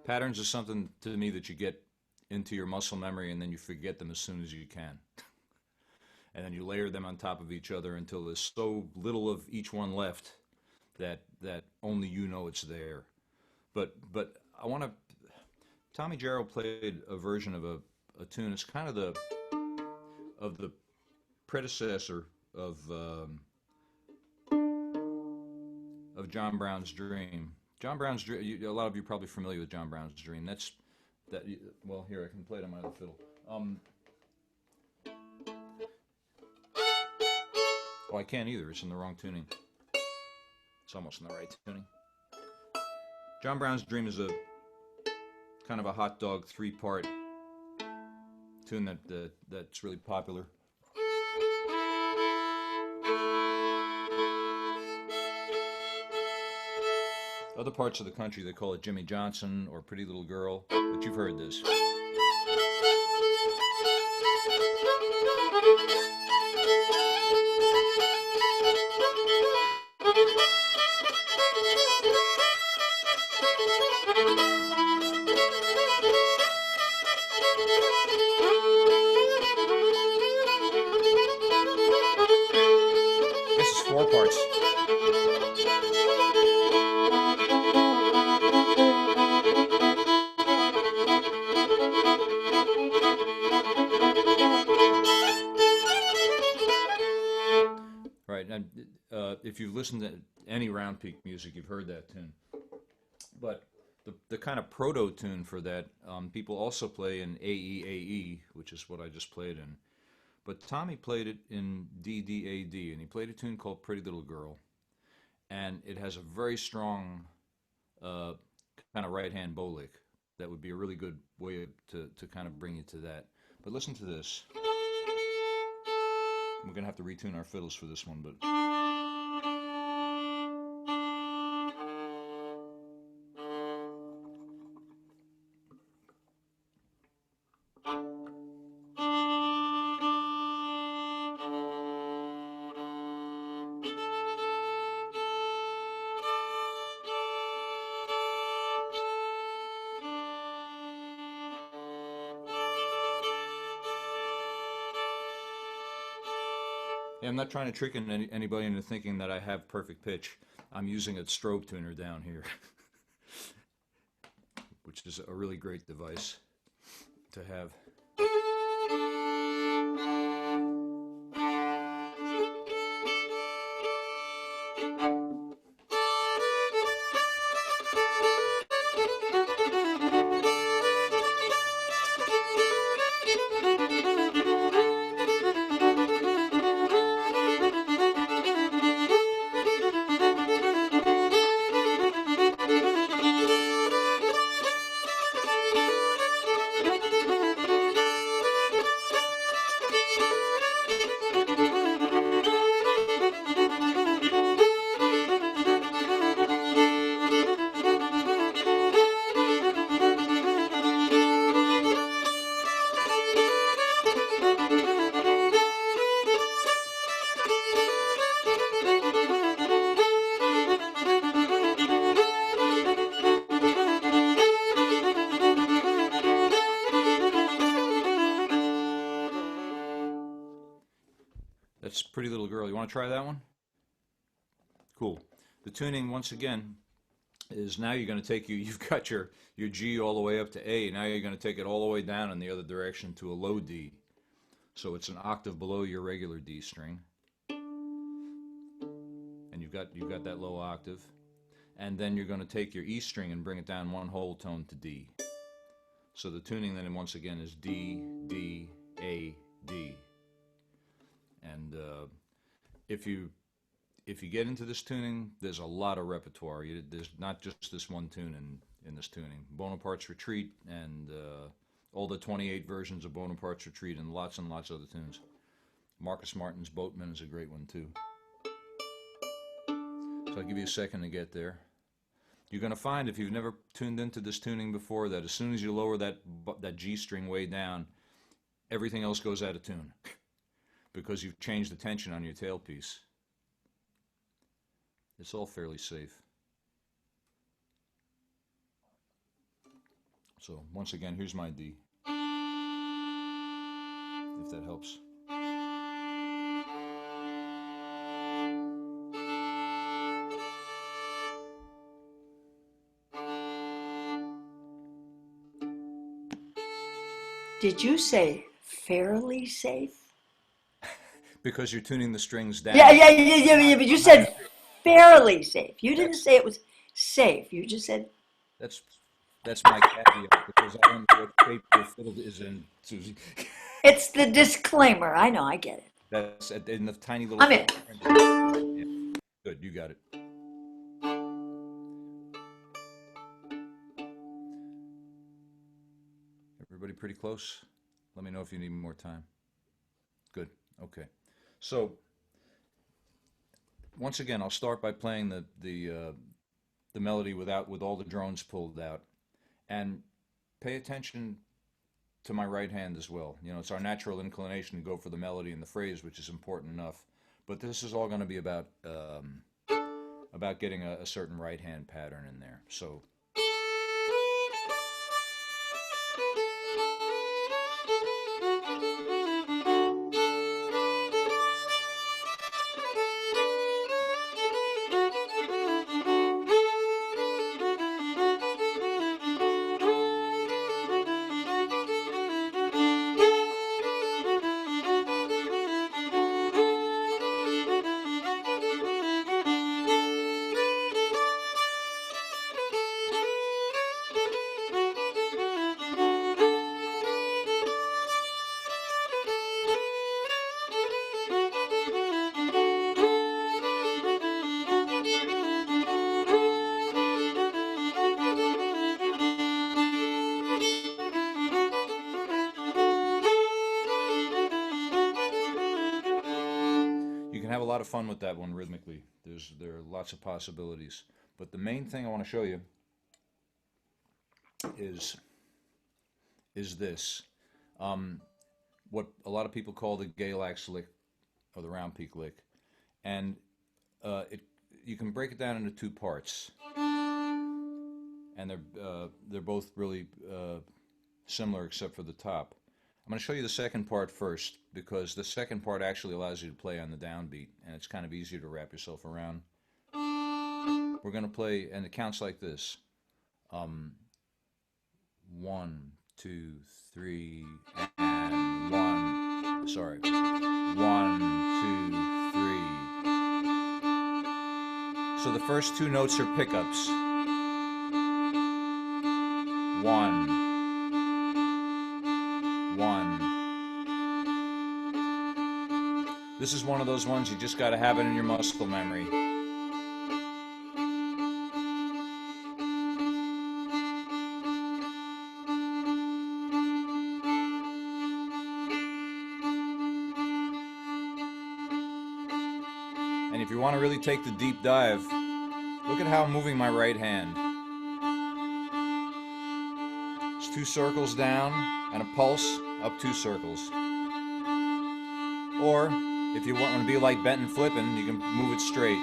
Speaker 1: Patterns are something to me that you get into your muscle memory and then you forget them as soon as you can. And then you layer them on top of each other until there's so little of each one left that only you know it's there. But I want to. Tommy Jarrell played a version of a tune. It's kind of the predecessor of John Brown's Dream. John Brown's Dream. A lot of you are probably familiar with John Brown's Dream. That's that. Well, here I can play it on my other fiddle. Oh, I can't either. It's in the wrong tuning. It's almost in the right tuning. John Brown's Dream is a kind of a hot dog 3-part tune that's really popular. Other parts of the country they call it Jimmy Johnson or Pretty Little Girl, but you've heard this. This is 4 parts. Right, and if you've listened to any round peak music, you've heard that tune. But the kind of proto tune for that, people also play in AEAE, which is what I just played in. But Tommy played it in D-D-A-D, and he played a tune called Pretty Little Girl. And it has a very strong uh, kind of right-hand bow lick. That would be a really good way to kind of bring you to that. But listen to this. We're going to have to retune our fiddles for this one, but... Yeah, I'm not trying to trick anybody into thinking that I have perfect pitch. I'm using a strobe tuner down here, which is a really great device to have. That's Pretty Little Girl. You want to try that one? Cool. The tuning, once again, is now you're going to take you've got your G all the way up to A. Now you're going to take it all the way down in the other direction to a low D. So it's an octave below your regular D string. And you've got that low octave. And then you're going to take your E string and bring it down one whole tone to D. So the tuning then once again is D, D, A, D. And if you get into this tuning, there's a lot of repertoire. There's not just this one tune in this tuning. Bonaparte's Retreat and all the 28 versions of Bonaparte's Retreat and lots of other tunes. Marcus Martin's Boatman is a great one too. So I'll give you a second to get there. You're going to find, if you've never tuned into this tuning before, that as soon as you lower that G string way down, everything else goes out of tune because you've changed the tension on your tailpiece. It's all fairly safe. So once again, here's my D, if that helps.
Speaker 8: Did you say fairly safe?
Speaker 1: Because you're tuning the strings down.
Speaker 8: Yeah, but you said fairly safe. You didn't say it was safe. You just said...
Speaker 1: That's my caveat, because I don't know what shape your fiddle is in, Susie.
Speaker 8: It's the disclaimer. I know, I get it.
Speaker 1: That's in the tiny little...
Speaker 8: I'm in.
Speaker 1: Yeah. Good, you got it. Everybody pretty close? Let me know if you need more time. Good, okay. So, once again, I'll start by playing the melody with all the drones pulled out. And pay attention to my right hand as well. You know, it's our natural inclination to go for the melody and the phrase, which is important enough. But this is all going to be about getting a certain right hand pattern in there. So. lot of fun with that one rhythmically. There are lots of possibilities. But the main thing I want to show you is this. What a lot of people call the Galax lick, or the round peak lick. And you can break it down into two parts. And they're both really similar except for the top. I'm going to show you the second part first, because the second part actually allows you to play on the downbeat, and it's kind of easier to wrap yourself around. We're going to play, and it counts like this. 1, 2, 3, and 1. Sorry. 1, 2, 3. So the first two notes are pickups. 1, 1. This is one of those ones you just got to have it in your muscle memory. And if you want to really take the deep dive, look at how I'm moving my right hand. It's 2 circles down and a pulse up 2 circles. Or if you want to be like Benton flipping, you can move it straight.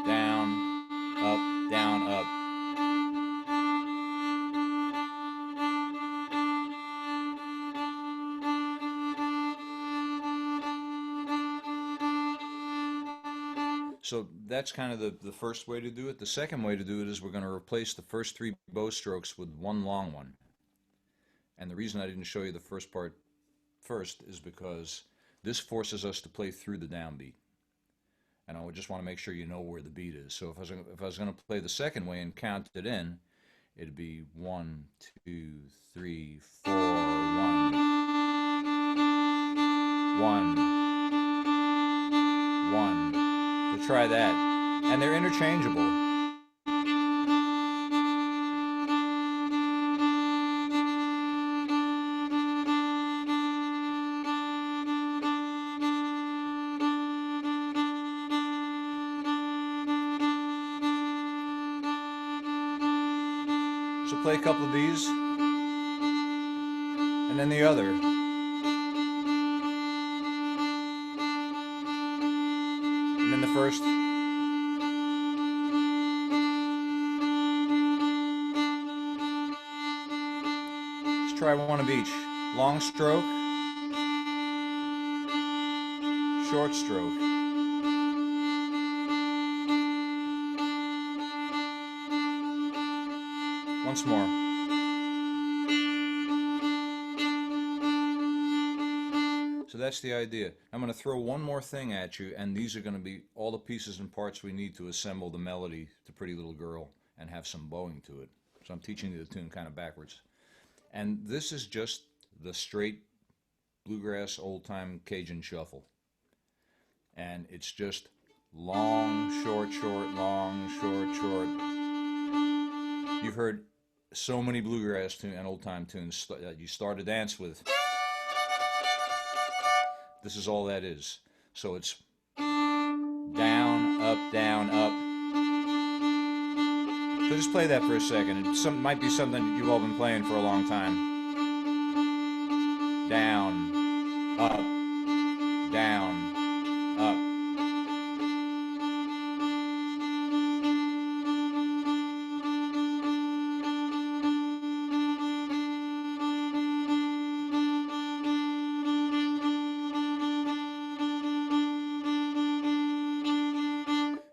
Speaker 1: Down, up, down, up. So that's kind of the first way to do it. The second way to do it is we're going to replace the first 3 bow strokes with one long one. And the reason I didn't show you the first part first is because this forces us to play through the downbeat. And I just want to make sure you know where the beat is. So if I was going to play the second way and count it in, it'd be 1, 2, 3, 4, 1. 1, 1. So try that. And they're interchangeable. So play a couple of these, and then the other. And then the first. Let's try one of each. Long stroke, short stroke. Once more. So that's the idea. I'm going to throw one more thing at you, and these are going to be all the pieces and parts we need to assemble the melody to Pretty Little Girl and have some bowing to it. So I'm teaching you the tune kind of backwards. And this is just the straight bluegrass old-time Cajun shuffle. And it's just long, short, short, long, short, short. You've heard so many bluegrass and old-time tunes that you start a dance with. This is all that is. So it's down, up, down, up. So just play that for a second. It might be something that you've all been playing for a long time. Down, up, down, up.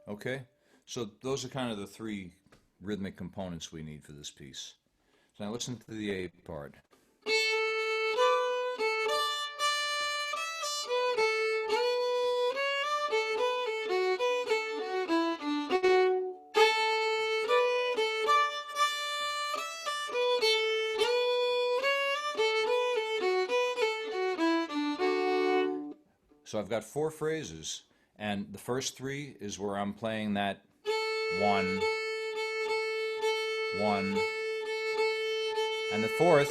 Speaker 1: Okay, so those are kind of the 3 rhythmic components we need for this piece. So now listen to the A part. So I've got 4 phrases, and the first 3 is where I'm playing that 1, 1, and the 4th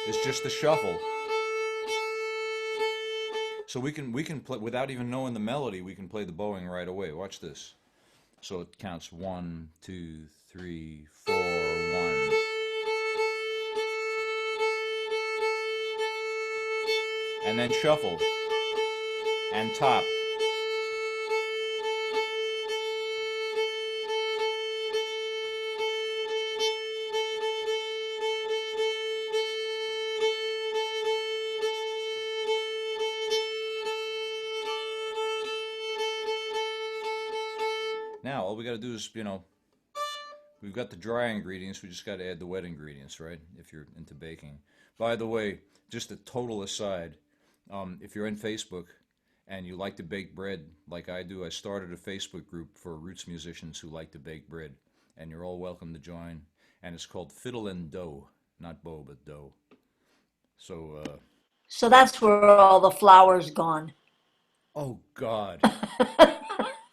Speaker 1: is just the shuffle. So we can play without even knowing the melody. We can play the bowing right away. Watch this. So it counts 1, 2, 3, 4, 1. And then shuffle and top. Now all we got to do is, we've got the dry ingredients. We just got to add the wet ingredients, right? If you're into baking. By the way, just a total aside, if you're in Facebook and you like to bake bread like I do, I started a Facebook group for roots musicians who like to bake bread, and you're all welcome to join. And it's called Fiddle and Dough, not bow, but dough. So,
Speaker 8: So that's where all the flour's gone.
Speaker 1: oh God,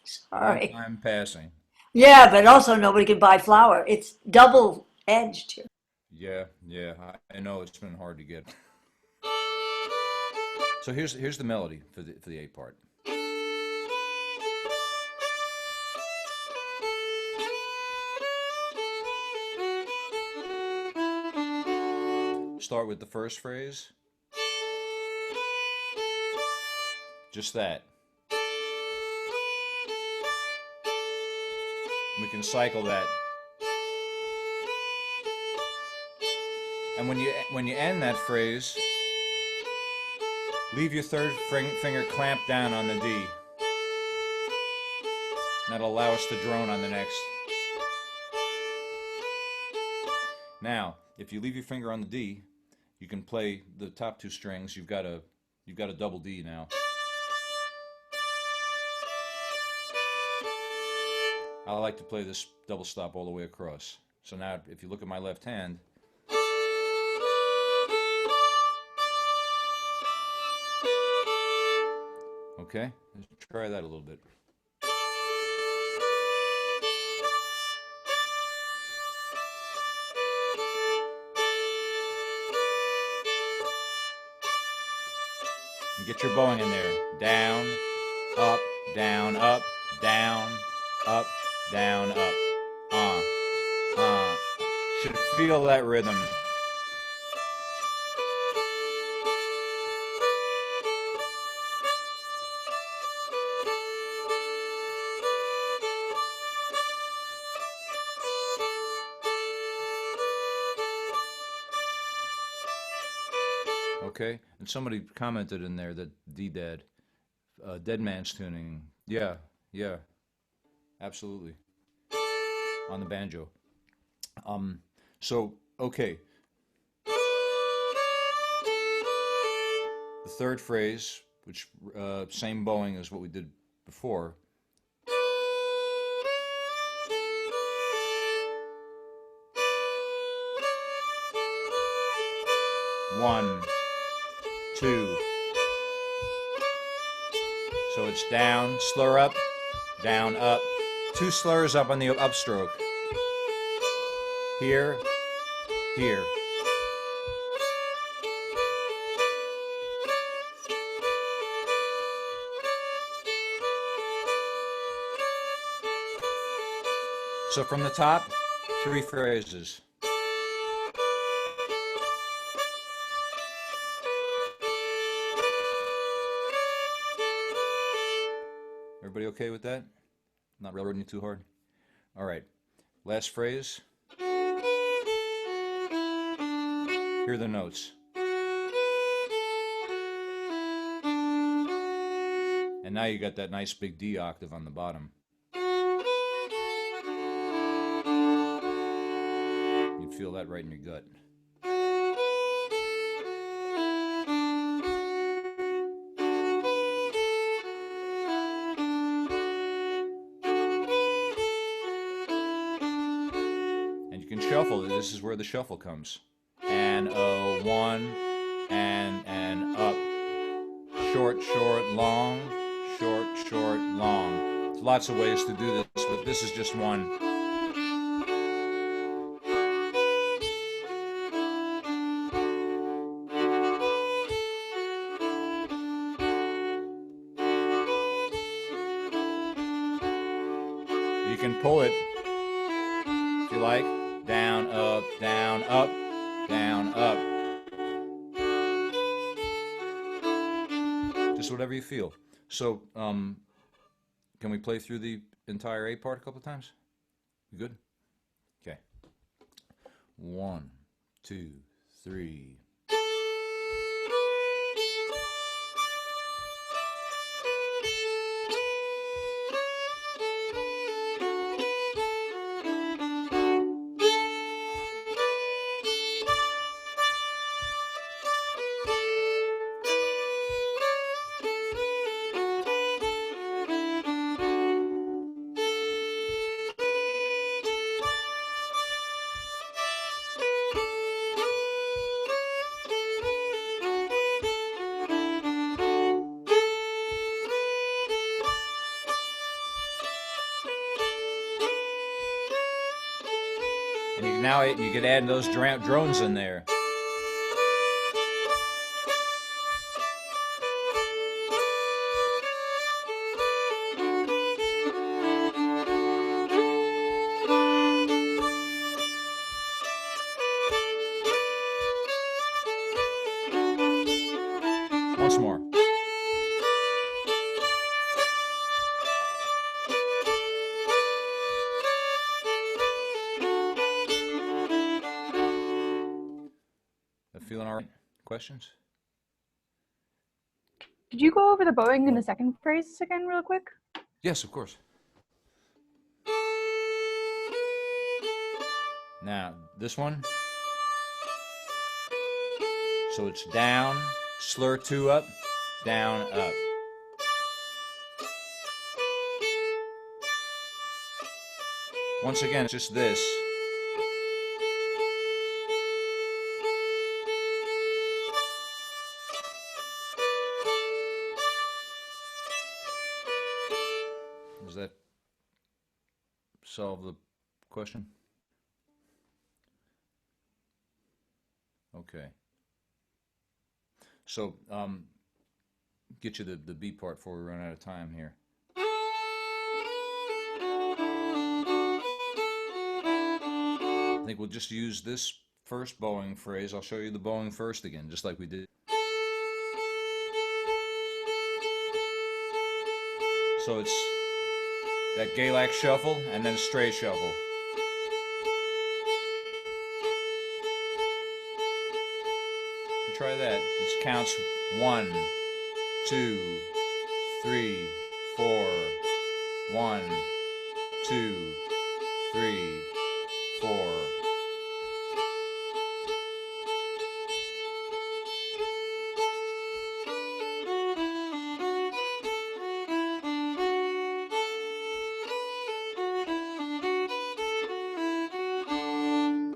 Speaker 8: Sorry.
Speaker 1: I'm passing.
Speaker 8: Yeah, but also nobody can buy flour. It's double-edged here.
Speaker 1: Yeah, I know it's been hard to get. So here's the melody for the A part. Start with the first phrase. Just that. We can cycle that. And when you end that phrase, leave your third finger clamped down on the D. That'll allow us to drone on the next. Now, if you leave your finger on the D, you can play the top two strings. You've got a double D now. I like to play this double stop all the way across. So now, if you look at my left hand, okay, let's try that a little bit. And get your bowing in there. Down, up, down, up, down, up, down, up. Should feel that rhythm. Okay, and somebody commented in there that D-Dad, Dead Man's tuning. Yeah, absolutely. On the banjo. So, okay. The third phrase, which same bowing as what we did before. One, two. So it's down, slur up, down, up. Two slurs up on the upstroke. Here, here. So from the top, three phrases. Everybody okay with that? Not railroading you too hard? All right. Last phrase. Here are the notes. And now you got that nice big D octave on the bottom. You'd feel that right in your gut. And you can shuffle. This is where the shuffle comes. And one, and up. Short, short, long, short, short, long. There's lots of ways to do this, but this is just one. You can pull it if you like. Down, up, down, up, down, up. Just whatever you feel. So, can we play through the entire A part a couple of times? You good? Okay. 1, 2, 3. And now you could add those drones in there. Once more. Feeling all right? Questions?
Speaker 9: Did you go over the bowing in the second phrase again real quick?
Speaker 1: Yes, of course. Now, this one. So it's down, slur 2 up, down, up. Once again, it's just this. Does that solve the question? Okay. So, get you the B part before we run out of time here. I think we'll just use this first bowing phrase. I'll show you the bowing first again, just like we did. So it's that Galac shuffle and then straight shuffle. Try that. It counts 1, 2, 3, 4. 1, 2, 3, 4.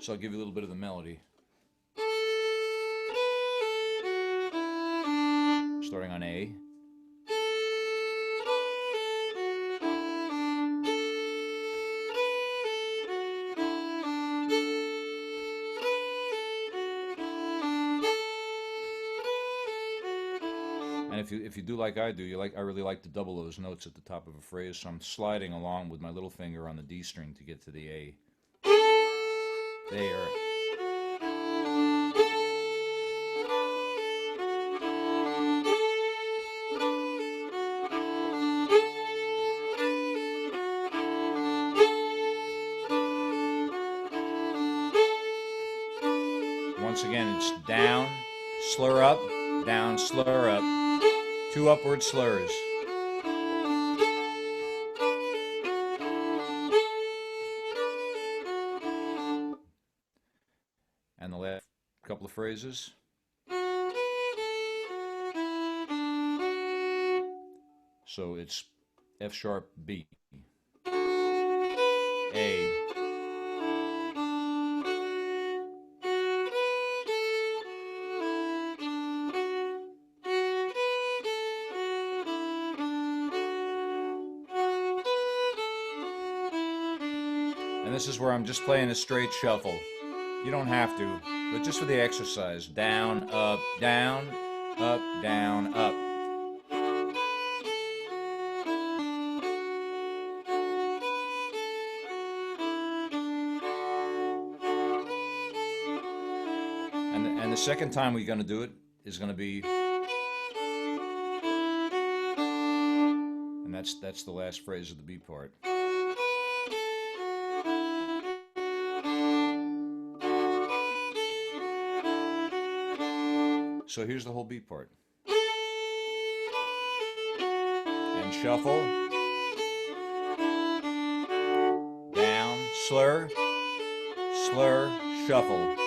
Speaker 1: So I'll give you a little bit of the melody. Starting on A. And if you do like I do, I really like to double those notes at the top of a phrase, so I'm sliding along with my little finger on the D string to get to the A. There. Once again, it's down, slur up, down, slur up. 2 upward slurs. And the last couple of phrases. So it's F sharp B, A, and this is where I'm just playing a straight shuffle. You don't have to, but just for the exercise. Down, up, down, up, down, up. And the second time we're going to do it is going to be, and that's the last phrase of the B part. So here's the whole B part. And shuffle. Down, slur, slur, shuffle.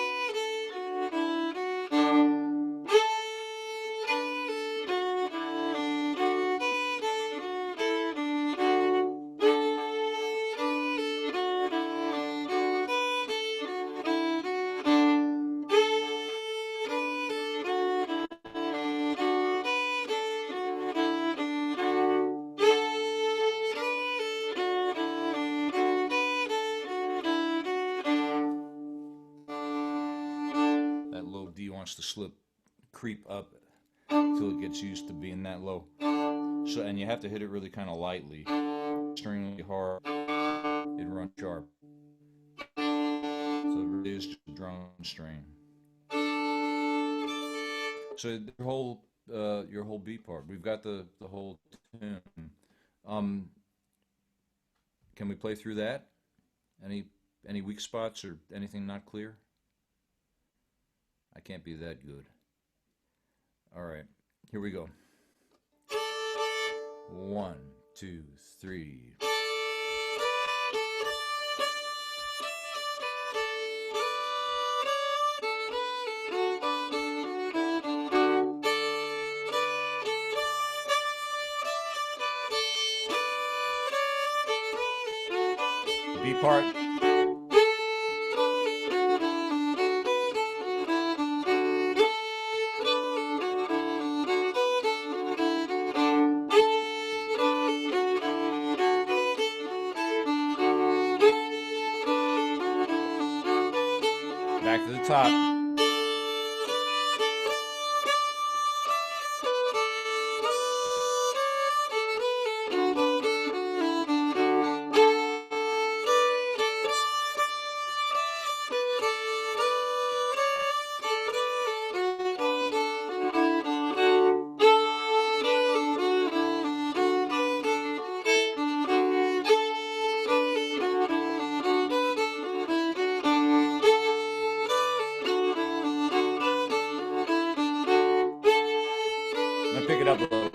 Speaker 1: That low D wants to creep up till it gets used to being that low. So, and you have to hit it really kind of lightly, extremely hard. It runs sharp. So it really is just a drone string. So your whole B part. We've got the whole tune. Can we play through that? Any weak spots or anything not clear? I can't be that good. All right, here we go. 1, 2, 3. B part. Back to the top. I'm gonna pick it up a little.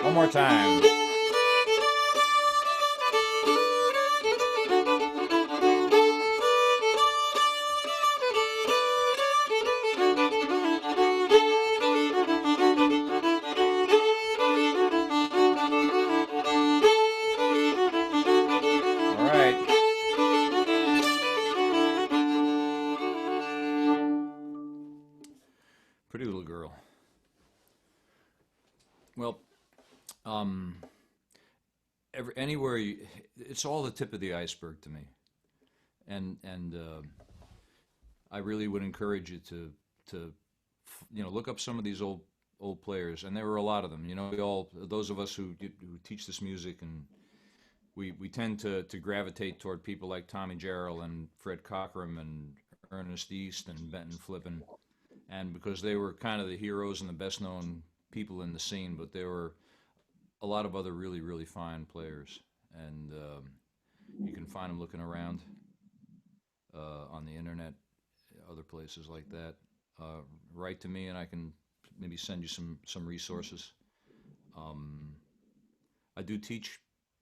Speaker 1: One more time. All right. Pretty little girl. Well, anywhere it's all the tip of the iceberg to me, and I really would encourage you to look up some of these old players, and there were a lot of them. We all, those of us who teach this music, and we tend to gravitate toward people like Tommy Jarrell and Fred Cockram and Ernest East and Benton Flippin, and because they were kind of the heroes and the best known people in the scene, but there were a lot of other really, really fine players, and you can find them looking around on the internet, other places like that. Write to me, and I can maybe send you some resources. I do teach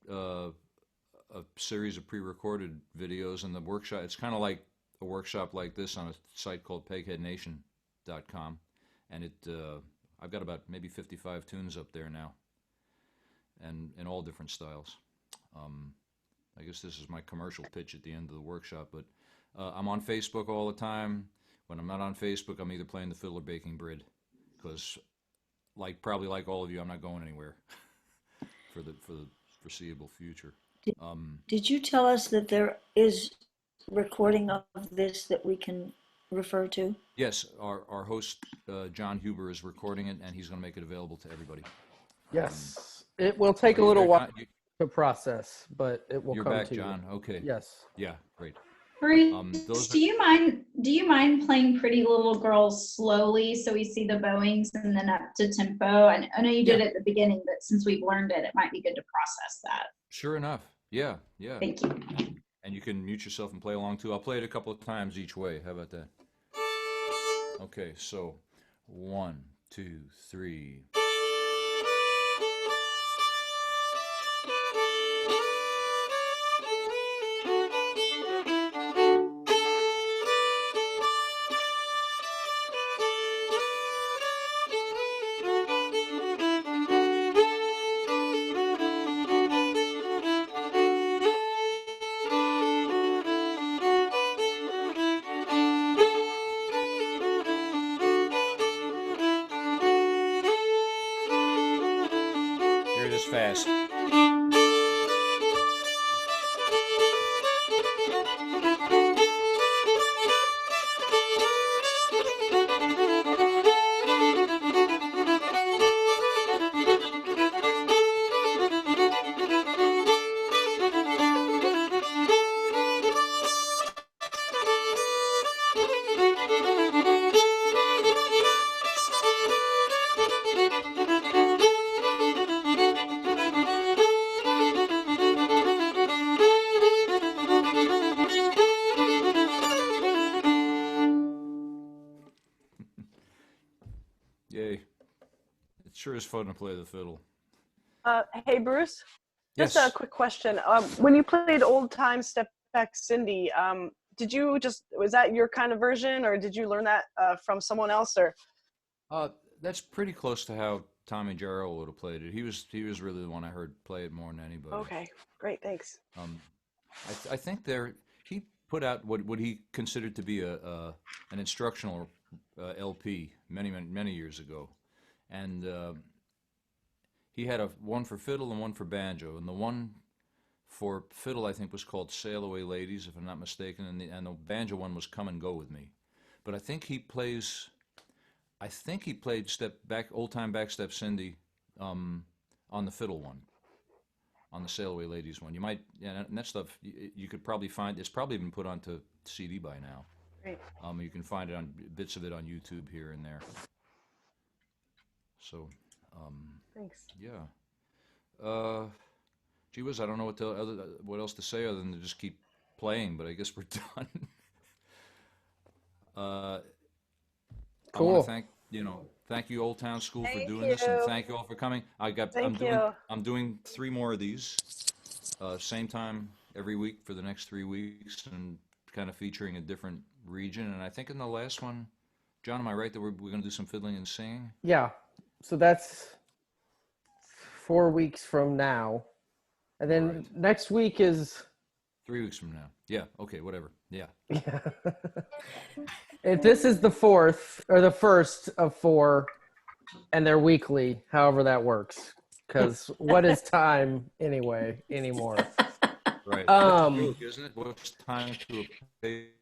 Speaker 1: a series of pre-recorded videos, and the workshop. It's kind of like a workshop like this on a site called pegheadnation.com, and I've got about maybe 55 tunes up there now, and in all different styles. I guess this is my commercial pitch at the end of the workshop, but I'm on Facebook all the time. When I'm not on Facebook, I'm either playing the fiddle or baking bread, because probably like all of you, I'm not going anywhere for the foreseeable future.
Speaker 8: Did you tell us that there is recording of this that we can refer to?
Speaker 1: Yes, our host, John Huber, is recording it, and he's going to make it available to everybody.
Speaker 10: Yes. It will take a little while to process, but it will
Speaker 1: You're
Speaker 10: come
Speaker 1: back,
Speaker 10: to you.
Speaker 1: John. Okay.
Speaker 10: Yes.
Speaker 1: Yeah, great.
Speaker 11: Bruce, do you mind playing Pretty Little Girls slowly so we see the bowings and then up to tempo? And I know you did it at the beginning, but since we've learned it, it might be good to process that.
Speaker 1: Sure enough. Yeah.
Speaker 11: Thank you.
Speaker 1: And you can mute yourself and play along too. I'll play it a couple of times each way. How about that? Okay, so 1, 2, 3. Here it is fast. Yay. It sure is fun to play the fiddle.
Speaker 6: Hey, Bruce. Just
Speaker 1: Yes.
Speaker 6: a quick question. When you played Old Time Step Back Cindy, was that your kind of version, or did you learn that from someone else? Or
Speaker 1: That's pretty close to how Tommy Jarrell would have played it. He was really the one I heard play it more than anybody.
Speaker 6: okay, great, thanks.
Speaker 1: I think he put out what he considered to be an instructional LP many years ago, and he had one for fiddle and one for banjo, and the one for fiddle I think was called "Sail Away Ladies," if I'm not mistaken, and the banjo one was "Come and Go with Me," but I think he played Old Time Backstep Cindy on the fiddle one, on the Sail Away Ladies one. You might, and that stuff you could probably find. It's probably been put onto CD by now.
Speaker 6: Great.
Speaker 1: You can find it on bits of it on YouTube here and there. So,
Speaker 6: Thanks.
Speaker 1: yeah. Gee whiz, I don't know what else to say other than to just keep playing, but I guess we're done. I
Speaker 10: Cool.
Speaker 1: want to thank you, Old Town School, for
Speaker 6: Thank
Speaker 1: doing this, and
Speaker 6: you.
Speaker 1: thank you all for coming.
Speaker 6: Thank you.
Speaker 1: I'm doing 3 more of these, same time every week for the next 3 weeks, and kind of featuring a different region. And I think in the last one, John, am I right that we're going to do some fiddling and singing?
Speaker 10: Yeah. So that's 4 weeks from now. And then
Speaker 1: Right.
Speaker 10: next week is
Speaker 1: 3 weeks from now. Yeah. Okay. Whatever. Yeah.
Speaker 10: if this is the fourth or the first of 4 and they're weekly, however that works. Because what is time anyway anymore?
Speaker 1: Right. That's a joke, isn't it? What's time to a pig?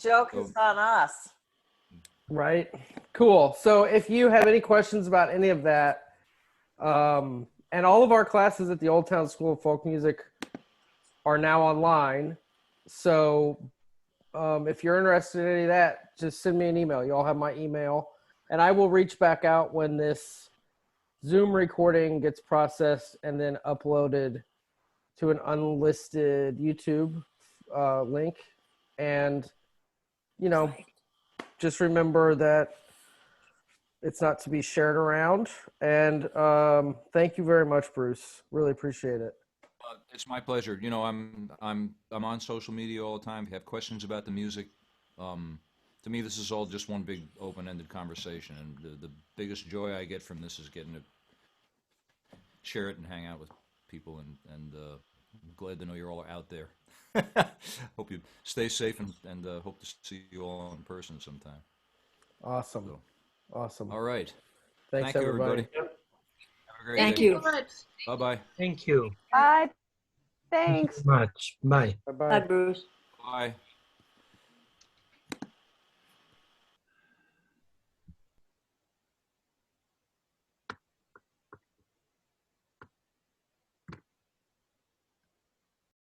Speaker 12: Joke is on us.
Speaker 10: Right. Cool. So if you have any questions about any of that, And all of our classes at the Old Town School of Folk Music are now online. So if you're interested in any of that, just send me an email. You all have my email. And I will reach back out when this Zoom recording gets processed and then uploaded to an unlisted YouTube link. And, you know, just remember that it's not to be shared around. And thank you very much, Bruce. Really appreciate it.
Speaker 1: It's my pleasure. You know, I'm on social media all the time. If you have questions about the music, to me, this is all just one big open-ended conversation. And the biggest joy I get from this is getting to share it and hang out with people. And I'm glad to know you're all out there. Hope you stay safe and hope to see you all in person sometime.
Speaker 10: Awesome.
Speaker 1: So,
Speaker 10: awesome.
Speaker 1: all right.
Speaker 10: Thanks,
Speaker 1: Thank you,
Speaker 10: everybody.
Speaker 1: Have a great
Speaker 8: Thank
Speaker 1: day.
Speaker 8: you.
Speaker 1: Bye-bye.
Speaker 13: Thank you.
Speaker 6: Bye.
Speaker 13: Thank you
Speaker 6: Thanks.
Speaker 13: so much. Bye.
Speaker 10: Bye-bye.
Speaker 8: Bye, Bruce.
Speaker 1: Bye.